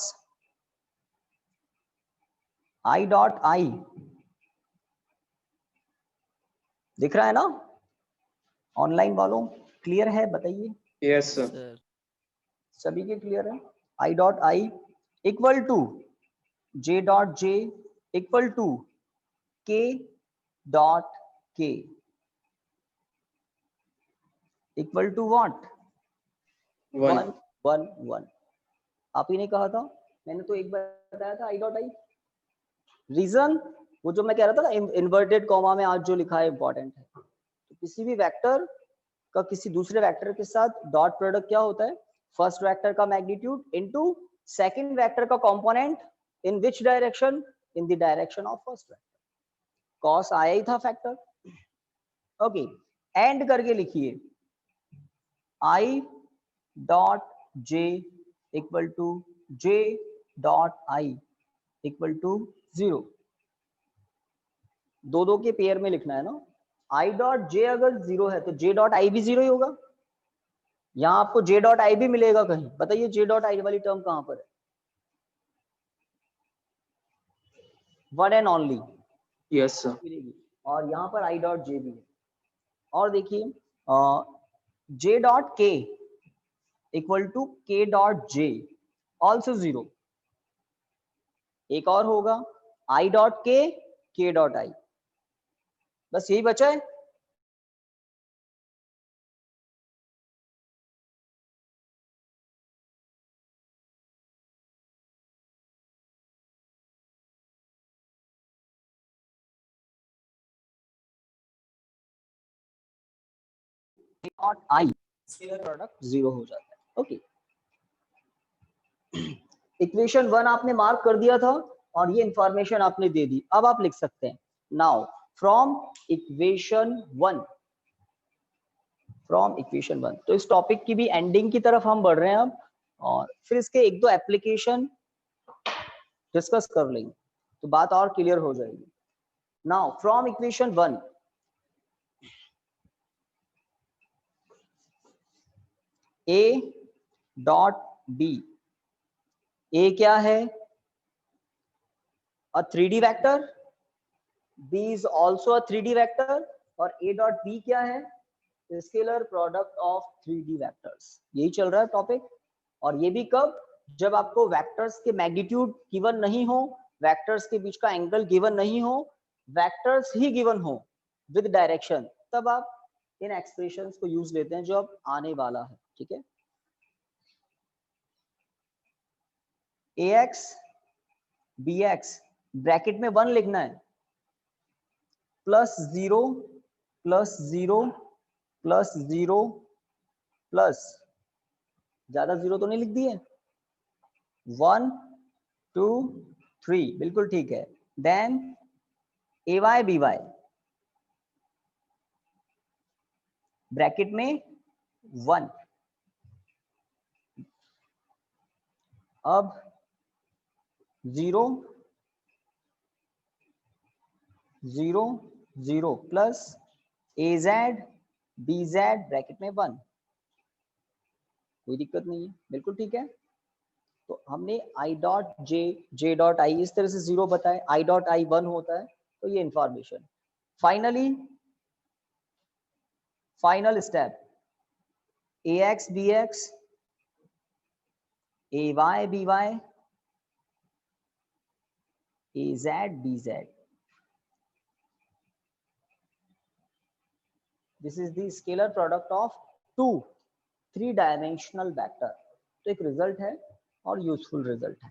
आई डॉट आई, दिख रहा है ना ऑनलाइन वालों? क्लियर है बताइए? Yes, sir. सभी के क्लियर है? I dot i equal to j dot j equal to k dot k equal to what? 1. 1 1। आप ही ने कहा था, मैंने तो एक बार बताया था आई डॉट आई। रीजन वो जो मैं कह रहा था ना, इन्वर्टेड कॉमा में आज जो लिखा है इंपॉर्टेंट है। तो किसी भी वेक्टर का किसी दूसरे वेक्टर के साथ डॉट प्रोडक्ट क्या होता है? फर्स्ट वेक्टर का मैग्नीट्यूड इनटू सेकंड वेक्टर का component in which direction? In the direction of first vector. Cos आया ही था फैक्टर। ओके, एंड करके लिखिए i dot j equal to j dot i equal to 0। दो दो के पेयर में लिखना है ना। आई डॉट जे अगर 0 है तो जे डॉट आई भी 0 ही होगा। यहां आपको जे डॉट आई भी मिलेगा कहीं, बताइए जे डॉट आई वाली टर्म कहां पर है? One and only Yes, sir. मिलेगी, और यहाँ पर आई डॉट जे भी है। और देखिए J dot k equal to k dot J also 0। एक और होगा आई डॉट के डॉट आई, बस यही बचा है। डॉट आई स्केलर प्रोडक्ट 0 हो जाता है। ओके, इक्वेशन 1 आपने मार्क कर दिया था और ये इंफॉर्मेशन आपने दे दी। अब आप लिख सकते हैं now from equation 1, from equation 1। तो इस टॉपिक की भी एंडिंग की तरफ हम बढ़ रहे हैं अब, और फिर इसके एक दो एप्लीकेशन डिस्कस कर लेंगे तो बात और क्लियर हो जाएगी। Now from equation 1 A dot B, A क्या है? a 3D vector, B is also a 3D vector और A डॉट B क्या है? Scalar product of 3D vectors. यही चल रहा है टॉपिक। और ये भी कब? जब आपको वेक्टर्स के मैग्नीट्यूड गिवन नहीं हो, वेक्टर्स के बीच का एंगल गिवन नहीं हो, वेक्टर्स ही गिवन हो विद डायरेक्शन, तब आप इन एक्सप्रेशंस को यूज लेते हैं जो अब आने वाला है। ठीक है, ax bx ब्रैकेट में 1 लिखना है, +0 +0 +0 प्लस, ज्यादा जीरो तो नहीं लिख दिए, 1 2 3, बिल्कुल ठीक है। देन ay by ब्रैकेट में 1, अब 0 0 0 प्लस az bz ब्रैकेट में 1, कोई दिक्कत नहीं है, बिल्कुल ठीक है। तो हमने i dot j dot i इस तरह से 0 बताए, i डॉट i 1 होता है, तो ये information. Finally final step, ax bx ay by az bz, this is the scalar product of two 3-dimensional vector. तो एक रिजल्ट है और यूजफुल रिजल्ट है।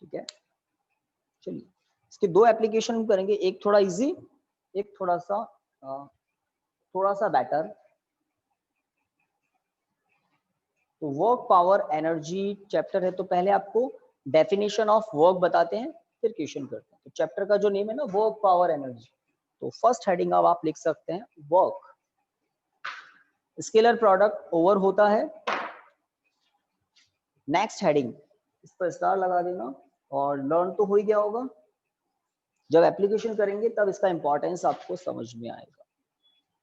ठीक है, चलिए इसके दो एप्लीकेशन करेंगे, एक थोड़ा इजी, एक थोड़ा सा बेटर। तो वर्क पावर एनर्जी चैप्टर है, तो पहले आपको डेफिनेशन ऑफ वर्क बताते हैं, फिर क्वेश्चन करते हैं। तो चैप्टर का जो नेम है ना, वर्क पावर एनर्जी, तो फर्स्ट हेडिंग अब आप लिख सकते हैं वर्क। स्केलर प्रोडक्ट ओवर होता है। नेक्स्ट हेडिंग, इस पर स्टार लगा देना, और लर्न तो हो ही गया होगा, जब एप्लीकेशन करेंगे तब इसका इंपॉर्टेंस आपको समझ में आएगा,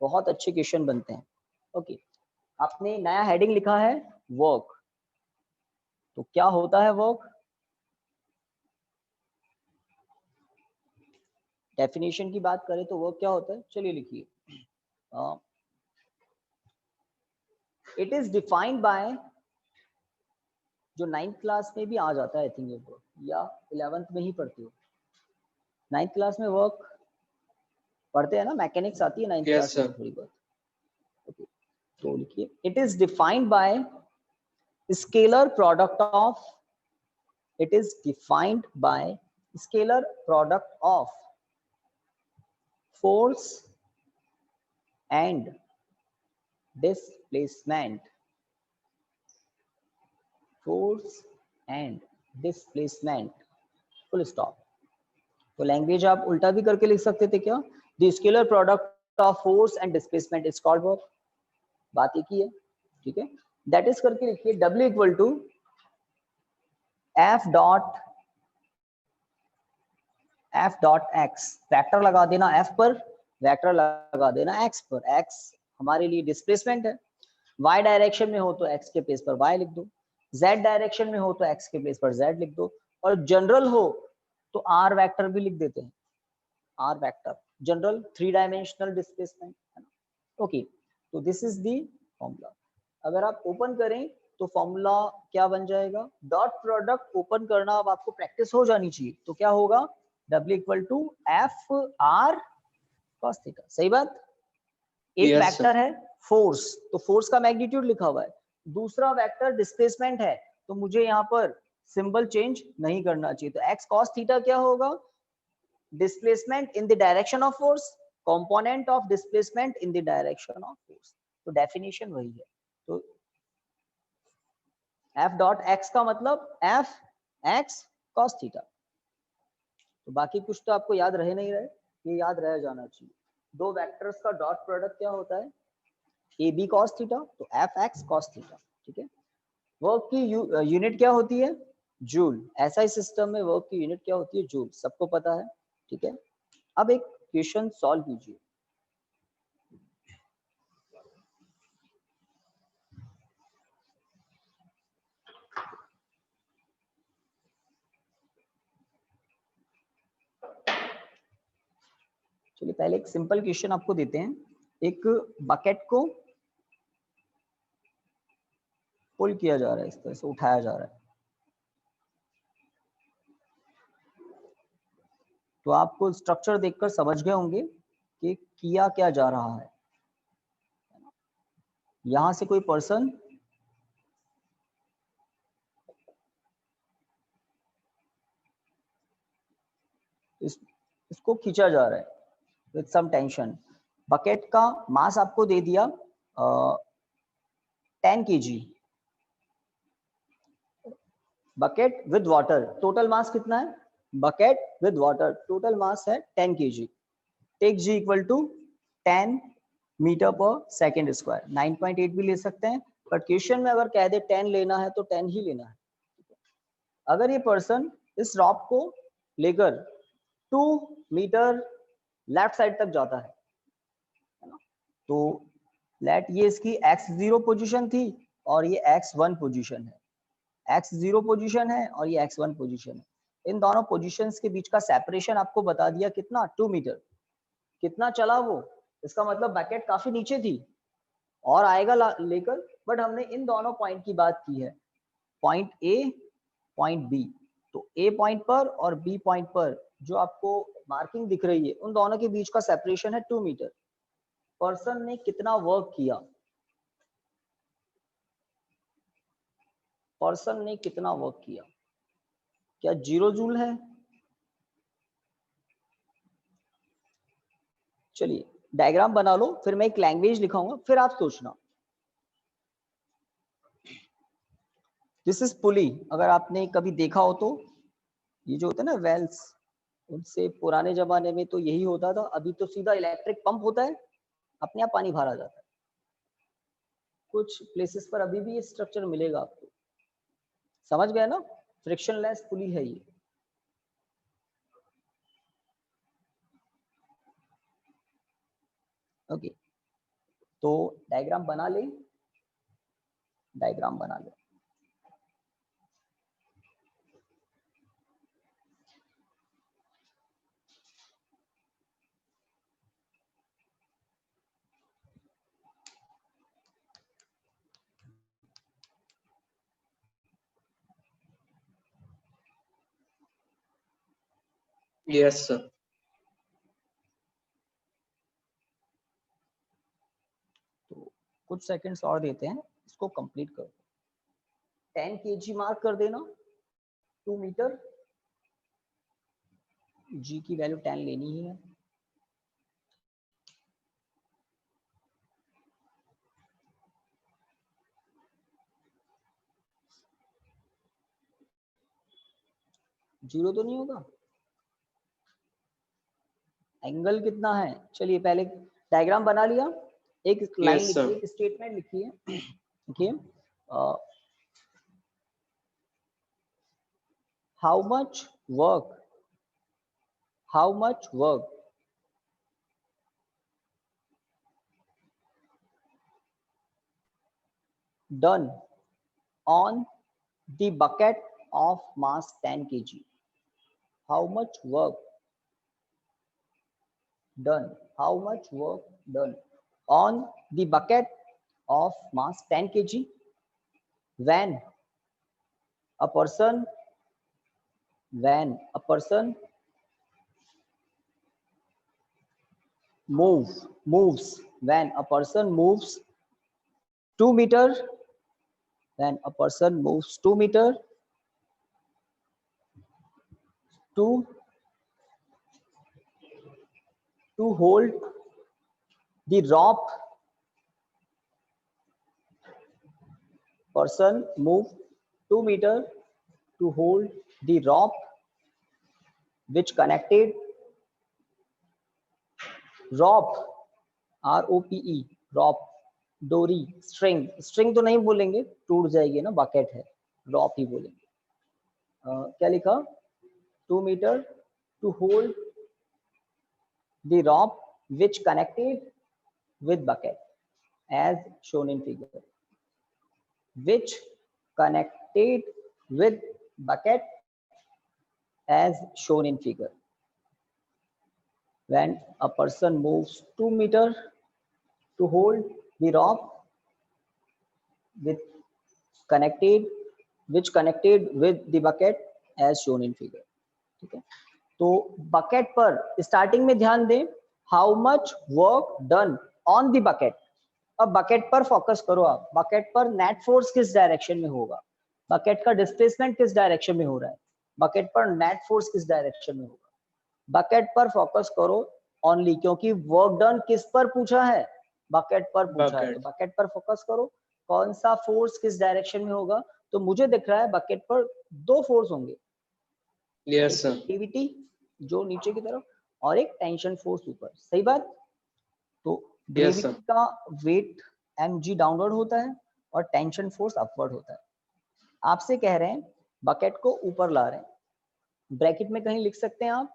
बहुत अच्छे क्वेश्चन बनते हैं। ओके, आपने नया हेडिंग लिखा है वर्क, तो क्या होता है वर्क? डेफिनेशन की बात करें तो वर्क क्या होता है, चलिए लिखिए। इट इज डिफाइंड बाय, जो 9th क्लास में भी आ जाता है आई थिंक, ये या 11th में ही पढ़ते हो, 9th क्लास में वर्क पढ़ते हैं ना, मैकेनिक्स आती है 9th क्लास में थोड़ी बहुत। ओके, तो लिखिए it is defined by scalar product of, it is defined by scalar product of force and displacement, force and displacement, full stop। तो लैंग्वेज आप उल्टा भी करके लिख सकते थे क्या, the scalar product of force and displacement is called work, बात एक ही है। ठीक है, that is करके लिखिए W इक्वल टू F डॉट x, वेक्टर लगा देना f पर, वेक्टर लगा देना x पर, x हमारे लिए डिस्प्लेसमेंट है, y डायरेक्शन में हो तो x के प्लेस पर y लिख दो, z डायरेक्शन में हो तो x के प्लेस पर z लिख दो, और जनरल हो तो r वेक्टर भी लिख देते हैं, r वेक्टर जनरल 3-डायमेंशनल डिस्प्लेसमेंट है ना। ओके, तो दिस इज दी फॉर्मूला। अगर आप ओपन करें तो फॉर्मूला क्या बन जाएगा, डॉट प्रोडक्ट ओपन करना अब आपको प्रैक्टिस हो जानी चाहिए, तो क्या होगा, W equal to F R cos theta, सही बात। एक वेक्टर है फोर्स, तो फोर्स का मैग्नीट्यूड लिखा हुआ है, दूसरा वेक्टर डिस्प्लेसमेंट है, तो मुझे यहाँ पर सिंबल चेंज नहीं करना चाहिए, तो x cos थीटा क्या होगा, displacement in the direction of force, component of displacement in the direction of force, तो डेफिनेशन वही है। तो f डॉट x का मतलब f x cos थीटा। तो बाकी कुछ तो आपको याद रहे नहीं रहे, ये याद रह जाना चाहिए। दो वेक्टर्स का डॉट प्रोडक्ट क्या होता है, ए बी कॉस थीटा, तो एफ एक्स कॉस थीटा, ठीक है। वर्क की यूनिट क्या होती है? जूल। ऐसा ही सिस्टम में वर्क की यूनिट क्या होती है? जूल, सबको पता है, ठीक है। अब एक क्वेश्चन सॉल्व कीजिए। चलिए पहले एक सिंपल क्वेश्चन आपको देते हैं। एक बकेट को पुल किया जा रहा है, इस तरह से उठाया जा रहा है, तो आपको स्ट्रक्चर देखकर समझ गए होंगे कि किया क्या जा रहा है। यहां से कोई पर्सन इसको खींचा जा रहा है विद सम टेंशन। बकेट का मास आपको दे दिया 10 kg। Bucket with water, total mass कितना है? Bucket with water total mass है 10 kg। Take g equal to 10 metre पर सेकेंड स्क्वायर। 9.8 भी ले सकते हैं, बट क्वेश्चन में अगर कह दे 10 लेना है तो 10 ही लेना है। अगर ये पर्सन इस रॉप को लेकर 2 मीटर लेफ्ट साइड तक जाता है ना, तो लेट ये इसकी x0 पोजीशन थी और ये x1 पोजीशन है, x0 पोजीशन है और ये x1 पोजीशन है। इन दोनों पोजीशंस के बीच का सेपरेशन आपको बता दिया कितना? 2 मीटर। कितना चला वो? इसका मतलब बकेट काफी नीचे थी और आएगा लेकर, बट हमने इन दोनों पॉइंट की बात की है, पॉइंट ए, पॉइंट बी। तो ए पॉइंट पर और बी पॉइंट पर जो आपको मार्किंग दिख रही है, उन दोनों के बीच का सेपरेशन है 2 मीटर। पर्सन ने कितना वर्क किया? पर्सन ने कितना वर्क किया? क्या 0 जूल है? चलिए डायग्राम बना लो, फिर मैं एक लैंग्वेज लिखाऊंगा, फिर आप सोचना। दिस इज पुली। अगर आपने कभी देखा हो तो ये जो होता है ना वेल्स, उनसे पुराने जमाने में तो यही होता था। अभी तो सीधा इलेक्ट्रिक पंप होता है, अपने आप पानी भरा जाता है। कुछ प्लेसेस पर अभी भी ये स्ट्रक्चर मिलेगा आपको। समझ गए ना? फ्रिक्शनलेस पुली है ये। ओके, तो डायग्राम बना ले, डायग्राम बना ले। Yes, sir. तो कुछ सेकंड्स और देते हैं, इसको कंप्लीट करो। 10 kg मार्क कर देना, 2 मीटर। जी की वैल्यू 10 लेनी ही है। जीरो तो नहीं होगा? एंगल कितना है? चलिए पहले डायग्राम बना लिया, एक लाइन Yes, लिखिए, sir. एक स्टेटमेंट लिखिए। देखिए, how much work, how much work done on the bucket of mass 10 kg. How much work done? How much work done on the bucket of mass 10 kg when a person, when a person moves, when a person moves 2 meter, when a person moves 2 meter to hold the rope. Person move 2 meter to hold the rope which connected, rope, rope, rope, डोरी, string, string तो नहीं बोलेंगे, टूट जाएगी ना, bucket है, रॉप ही बोलेंगे। क्या लिखा, 2 metre to hold the rope which connected with bucket as shown in figure, which connected with bucket as shown in figure. When a person moves 2 meter to hold the rope with which connected with the bucket as shown in figure. ठीक है, तो bucket पर starting में ध्यान दें, how much work done on the bucket. अब bucket पर focus करो आप, बकेट पर नेट फोर्स किस डायरेक्शन में होगा, बकेट का डिस्प्लेसमेंट किस डायरेक्शन में हो रहा है, बकेट पर नेट फोर्स किस डायरेक्शन में होगा, बकेट पर फोकस करो ओनली, क्योंकि वर्क डन किस पर पूछा है, बकेट पर पूछा है, तो बकेट पर फोकस करो, कौन सा फोर्स किस डायरेक्शन में होगा। तो मुझे दिख रहा है बकेट पर 2 फोर्स होंगे, यस सर, एक्टिविटी जो नीचे की तरफ और एक टेंशन फोर्स ऊपर, सही बात। तो ग्रेविटी का वेट mg डाउनवर्ड होता है और टेंशन फोर्स अपवर्ड होता है। आपसे कह रहे हैं बकेट को ऊपर ला रहे हैं, ब्रैकेट में कहीं लिख सकते हैं आप,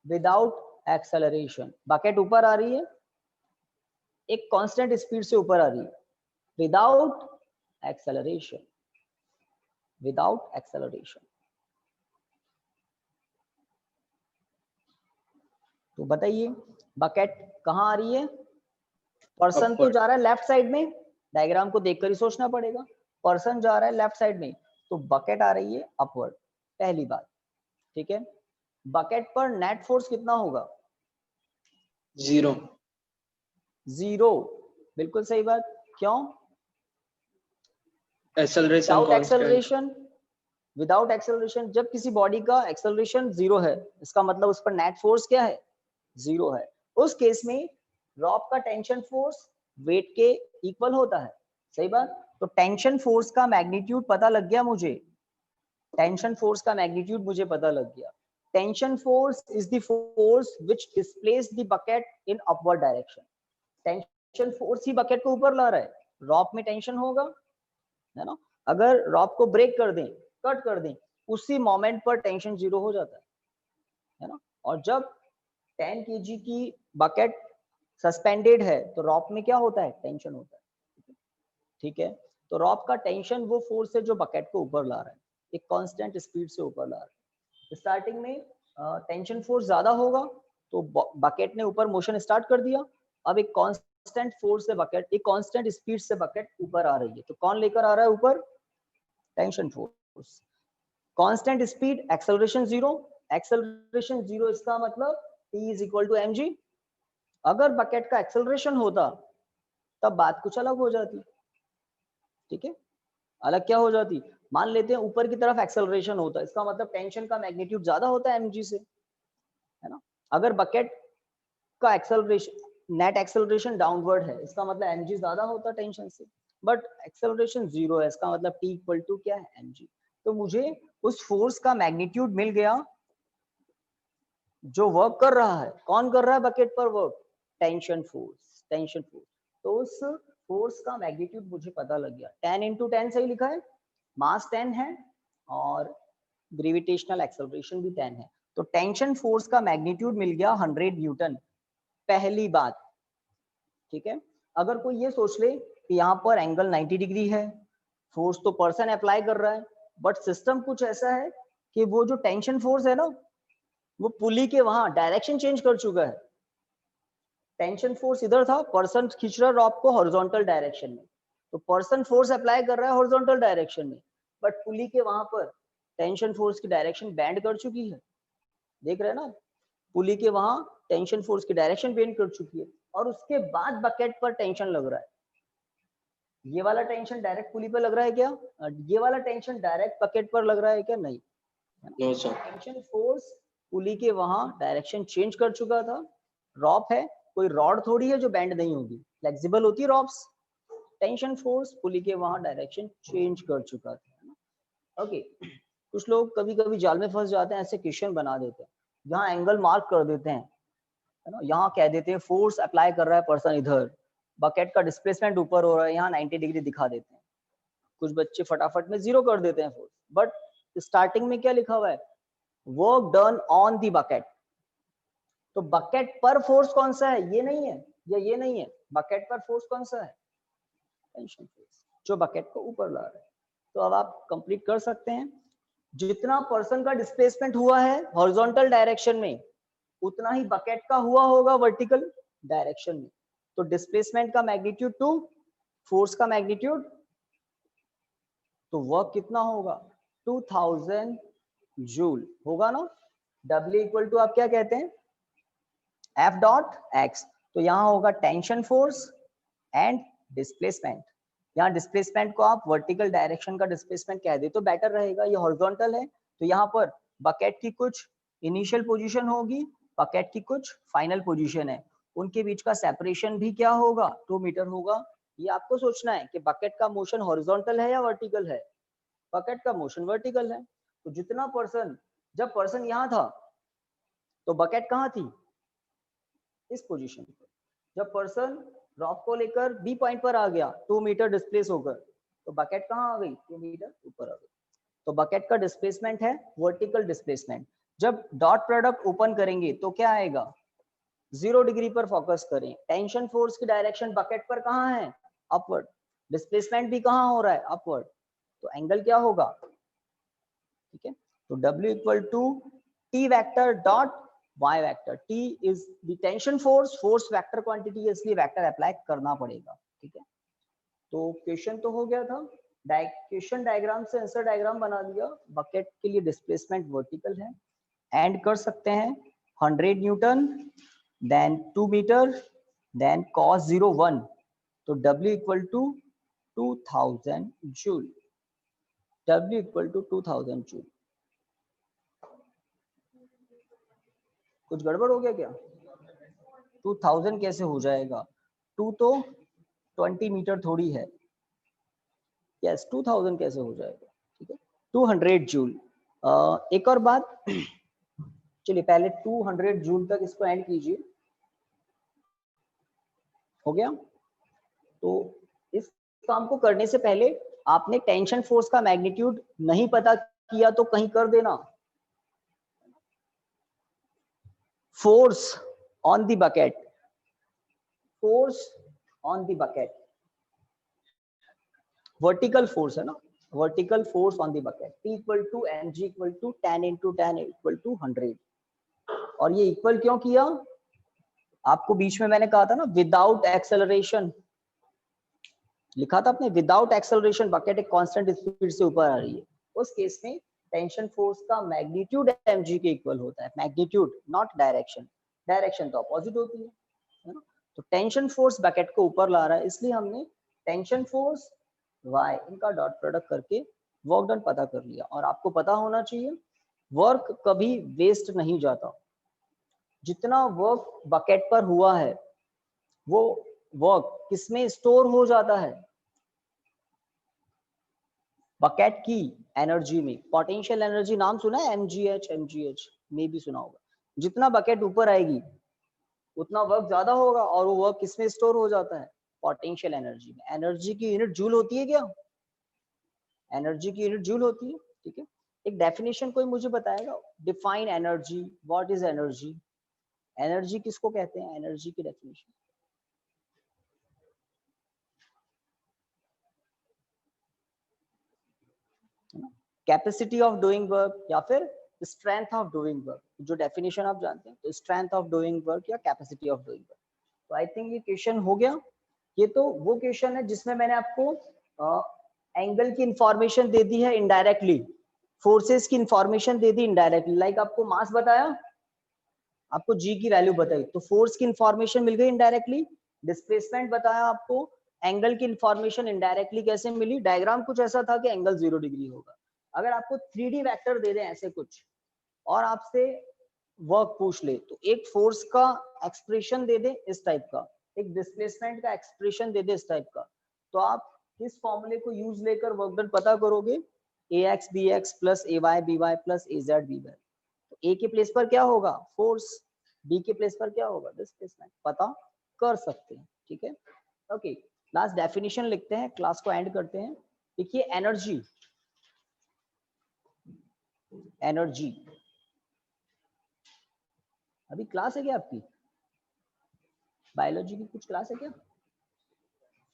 विदाउट एक्सेलरेशन, बकेट ऊपर आ रही है, एक कांस्टेंट स्पीड से ऊपर आ रही है, विदाउट एक्सेलरेशन, विदाउट एक्सेलरेशन। तो बताइए बकेट कहाँ आ रही है, पर्सन तो जा रहा है लेफ्ट साइड में, डायग्राम को देखकर ही सोचना पड़ेगा, पर्सन जा रहा है लेफ्ट साइड में, तो बकेट आ रही है अपवर्ड, पहली बात। ठीक है, बकेट पर नेट फोर्स कितना होगा, 0, बिल्कुल सही बात। क्यों, एक्सेलरेशन, विदाउट एक्सेलरेशन, जब किसी बॉडी का एक्सेलरेशन 0 है, इसका मतलब उस पर नेट फोर्स क्या है, 0 है। उस केस में रॉप का टेंशन फोर्स वेट के इक्वल होता है, सही बात। तो टेंशन फोर्स का मैग्नीट्यूड पता लग गया मुझे, टेंशन फोर्स का मैग्नीट्यूड मुझे पता लग गया। Tension force is the force which displace the bucket in upward direction. Tension force he bucket को ऊपर ला रहा है, रॉप में टेंशन होगा, है ना। अगर रॉप को ब्रेक कर दें, कट कर दें, उसी मोमेंट पर टेंशन 0 हो जाता है ना। और जब 10 kg की बकेट सस्पेंडेड है तो रॉप में क्या होता है, टेंशन होता है। ठीक है, तो रॉप का टेंशन वो फोर्स है जो बकेट को ऊपर ला रहा है, एक कांस्टेंट स्पीड से ऊपर ला रहा है। स्टार्टिंग में टेंशन फोर्स ज्यादा होगा तो बकेट ने ऊपर मोशन स्टार्ट कर दिया, अब एक कांस्टेंट फोर्स से बकेट, एक कांस्टेंट स्पीड से बकेट ऊपर आ रही है, तो कौन लेकर आ रहा है ऊपर, tension force. Constant speed, acceleration 0, acceleration 0, इसका मतलब T is equal to mg। अगर बकेट का एक्सेलरेशन होता तब बात कुछ अलग हो जाती। ठीक है, अलग क्या हो जाती, मान लेते हैं ऊपर की तरफ एक्सेलरेशन होता, इसका मतलब टेंशन का मैग्नीट्यूड ज्यादा होता है mg से, है ना। अगर बकेट का एक्सेलरेशन, नेट एक्सेलरेशन डाउनवर्ड है, इसका मतलब mg ज्यादा होता टेंशन से, बट एक्सेलरेशन 0 है, इसका मतलब T इक्वल टू क्या है, mg। तो मुझे उस फोर्स का मैग्नीट्यूड मिल गया जो वर्क कर रहा है। कौन कर रहा है बकेट पर work, tension force, tension force. तो उस फोर्स का मैग्नीट्यूड मुझे पता लग गया, 10 into 10 सही लिखा है, मास 10 है और ग्रेविटेशनल एक्सेलरेशन भी 10 है, तो टेंशन फोर्स का मैग्नीट्यूड मिल गया 100 न्यूटन, पहली बात। ठीक है, अगर कोई ये सोच ले कि यहाँ पर एंगल 90 डिग्री है, फोर्स तो पर्सन अप्लाई कर रहा है, बट सिस्टम कुछ ऐसा है कि वो जो टेंशन फोर्स है ना, वो पुली के वहां डायरेक्शन चेंज कर चुका है। टेंशन फोर्स इधर था, पर्सन खींच रहा रॉप को हॉरिजॉन्टल डायरेक्शन में, तो पर्सन फोर्स अप्लाई कर रहा है हॉरिजॉन्टल डायरेक्शन में, बट पुली के वहां पर टेंशन फोर्स की डायरेक्शन बैंड कर चुकी है, देख रहे हैं ना, पुली के वहां टेंशन फोर्स की डायरेक्शन बैंड कर चुकी है, और उसके बाद बकेट पर टेंशन लग रहा है। ये वाला टेंशन डायरेक्ट पुली पर लग रहा है क्या, ये वाला टेंशन डायरेक्ट बकेट पर लग रहा है क्या, नहीं। टेंशन फोर्स पुली के वहां डायरेक्शन चेंज कर चुका था, रॉप है, कोई रॉड थोड़ी है जो बैंड नहीं होगी, फ्लेक्सिबल होती है रॉप्स। टेंशन फोर्स पुली के वहां डायरेक्शन चेंज कर चुका था। ओके, कुछ लोग कभी कभी जाल में फंस जाते हैं, ऐसे क्वेश्चन बना देते हैं, यहाँ एंगल मार्क कर देते हैं, है ना, यहाँ कह देते हैं फोर्स अप्लाई कर रहा है पर्सन इधर, बकेट का डिस्प्लेसमेंट ऊपर हो रहा है, यहाँ 90 डिग्री दिखा देते हैं। कुछ बच्चे फटाफट में 0 कर देते हैं फोर्स, बट स्टार्टिंग में क्या लिखा हुआ है, work done on the bucket. तो बकेट पर फोर्स कौन सा है, ये नहीं है या ये नहीं है, बकेट पर फोर्स कौन सा है, टेंशन फोर्स, जो बकेट को ऊपर ला रहा है। तो अब आप कंप्लीट कर सकते हैं, जितना पर्सन का डिस्प्लेसमेंट हुआ है हॉरिजॉन्टल डायरेक्शन में, उतना ही बकेट का हुआ होगा वर्टिकल डायरेक्शन में। तो डिस्प्लेसमेंट का मैग्नीट्यूड 2, फोर्स का मैग्नीट्यूड, तो वर्क कितना होगा 2000 जूल होगा ना। W इक्वल टू आप क्या कहते हैं, F डॉट x। तो यहाँ होगा टेंशन फोर्स एंड डिस्प्लेसमेंट। यहाँ डिस्प्लेसमेंट को आप वर्टिकल डायरेक्शन का डिस्प्लेसमेंट कह दे तो बेटर रहेगा, ये हॉरिजॉन्टल है तो यहाँ पर बकेट की कुछ इनिशियल पोजीशन होगी, बकेट की कुछ फाइनल पोजीशन है, उनके बीच का सेपरेशन भी क्या होगा 2 मीटर होगा। ये आपको सोचना है कि बकेट का मोशन हॉरिजॉन्टल है या वर्टिकल है, बकेट का मोशन वर्टिकल है। तो जितना पर्सन, जब पर्सन यहाँ था तो बकेट कहाँ थी, इस पोजीशन पर। जब पर्सन रॉक को लेकर बी पॉइंट पर आ गया 2 मीटर डिस्प्लेस होकर, तो बकेट कहाँ आ गई 2 मीटर ऊपर आ गई। तो बकेट का डिस्प्लेसमेंट है वर्टिकल डिस्प्लेसमेंट। जब डॉट प्रोडक्ट ओपन करेंगे तो क्या आएगा, 0 डिग्री पर फोकस करें, टेंशन फोर्स की डायरेक्शन बकेट पर कहाँ है, अपवर्ड, डिस्प्लेसमेंट भी कहाँ हो रहा है, अपवर्ड, तो एंगल क्या होगा, ठीक है। तो W equal to T vector dot y vector, T is the tension force, force vector quantity है इसलिए वेक्टर अप्लाई करना पड़ेगा, ठीक है। तो क्वेश्चन तो हो गया था, क्वेश्चन डायग्राम से आंसर डायग्राम बना दिया, बकेट के लिए डिस्प्लेसमेंट वर्टिकल है, एंड कर सकते हैं 100 newton, then 2 metre, then cos 0 1, तो W equal to 2000 joule, W equal to 2000 joule. कुछ गड़बड़ हो गया क्या, 2000 कैसे हो जाएगा, 2 तो 20 मीटर थोड़ी है, यस 2000 कैसे हो जाएगा, ठीक है 200 जूल। एक और बात, चलिए पहले 200 जूल तक इसको एंड कीजिए, हो गया। तो इस काम को करने से पहले आपने टेंशन फोर्स का मैग्नीट्यूड नहीं पता किया तो कहीं कर देना, force on the bucket, force on the bucket, vertical force है ना, vertical force on the bucket, P equal to mg equal to tan into tan equal to 100। और ये इक्वल क्यों किया, आपको बीच में मैंने कहा था ना विदाउट एक्सेलरेशन, लिखा था आपने विदाउट एक्सेलरेशन बकेट एक कांस्टेंट स्पीड से ऊपर आ रही है, उस केस में टेंशन फोर्स का मैग्नीट्यूड mg के इक्वल होता है, मैग्नीट्यूड नॉट डायरेक्शन, डायरेक्शन तो अपोजिट होती है ना। तो टेंशन फोर्स बकेट को ऊपर ला रहा है, इसलिए हमने टेंशन फोर्स y इनका डॉट प्रोडक्ट करके वर्क डन पता कर लिया। और आपको पता होना चाहिए वर्क कभी वेस्ट नहीं जाता, जितना वर्क बकेट पर हुआ है वो वर्क किसमें स्टोर हो जाता है, बकेट की एनर्जी में। पोटेंशियल एनर्जी नाम सुना है, mgh में भी सुना होगा। जितना बकेट ऊपर आएगी उतना वर्क ज्यादा होगा, और वो वर्क किसमें स्टोर हो जाता है, पोटेंशियल एनर्जी में। एनर्जी की यूनिट जूल होती है क्या, एनर्जी की यूनिट जूल होती है, ठीक है। एक डेफिनेशन कोई मुझे बताएगा, define energy, what is energy, energy किसको कहते हैं, एनर्जी की definition. Capacity of doing work या फिर स्ट्रेंथ ऑफ डूइंग वर्क, जो डेफिनेशन आप जानते हैं, तो स्ट्रेंथ ऑफ डूइंग वर्क या कैपेसिटी ऑफ डूइंग वर्क। तो आई थिंक ये क्वेश्चन हो गया। ये तो वो क्वेश्चन है जिसमें मैंने आपको एंगल की इंफॉर्मेशन दे दी है इनडायरेक्टली, फोर्सेस की इंफॉर्मेशन दे दी इनडायरेक्टली, लाइक आपको मास बताया, आपको जी की वैल्यू बताई, तो फोर्स की इंफॉर्मेशन मिल गई इनडायरेक्टली, डिस्प्लेसमेंट बताया आपको, एंगल की इंफॉर्मेशन इनडायरेक्टली कैसे मिली, डायग्राम कुछ ऐसा था कि एंगल 0 डिग्री होगा। अगर आपको 3D वेक्टर दे दें ऐसे कुछ और आपसे वर्क पूछ ले, तो एक फोर्स का एक्सप्रेशन दे दे इस टाइप का, एक डिस्प्लेसमेंट का एक्सप्रेशन दे दे इस टाइप का, तो आप किस फॉर्मूले को यूज लेकर वर्क डन पता करोगे, ax bx plus ay by plus az by। तो a के प्लेस पर क्या होगा फोर्स, b के प्लेस पर क्या होगा डिस्प्लेसमेंट, पता कर सकते हैं, ठीक है। ओके, लास्ट डेफिनेशन लिखते हैं, क्लास को एंड करते हैं। देखिए एनर्जी, एनर्जी, अभी क्लास है क्या आपकी? बायोलॉजी की कुछ क्लास है क्या?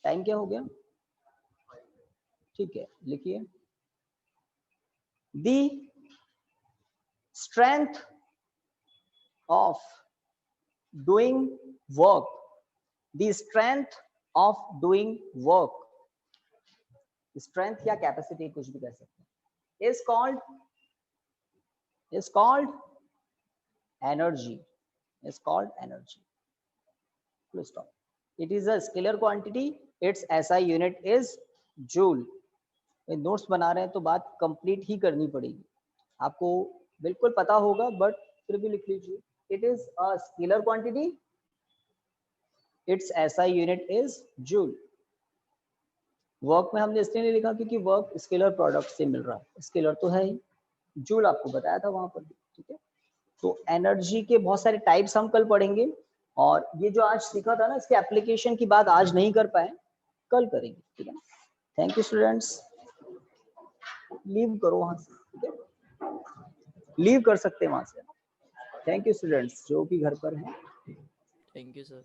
टाइम क्या हो गया? ठीक है, लिखिए the strength of doing work, the strength of doing work, strength या कैपेसिटी कुछ भी कह सकते हैं, is called energy, is called energy. Full stop. It is a scalar quantity. Its SI unit is joule. Notes बना रहे हैं तो बात कंप्लीट ही करनी पड़ेगी, आपको बिल्कुल पता होगा बट फिर भी लिख लीजिए। It is a scalar quantity, it's SI unit is joule. Work में हमने इसलिए नहीं लिखा क्योंकि वर्क स्केलर प्रोडक्ट से मिल रहा है, स्केलर तो है ही, जूल आपको बताया था वहां पर, ठीक है। तो एनर्जी के बहुत सारे टाइप्स हम कल पढ़ेंगे, और ये जो आज सीखा था ना इसके एप्लीकेशन की बात आज नहीं कर पाए, कल करेंगे, ठीक है ना। थैंक यू स्टूडेंट्स, लीव करो वहां से, ठीक है, लीव कर सकते हैं वहां से। थैंक यू स्टूडेंट्स जो भी घर पर हैं। Thank you sir.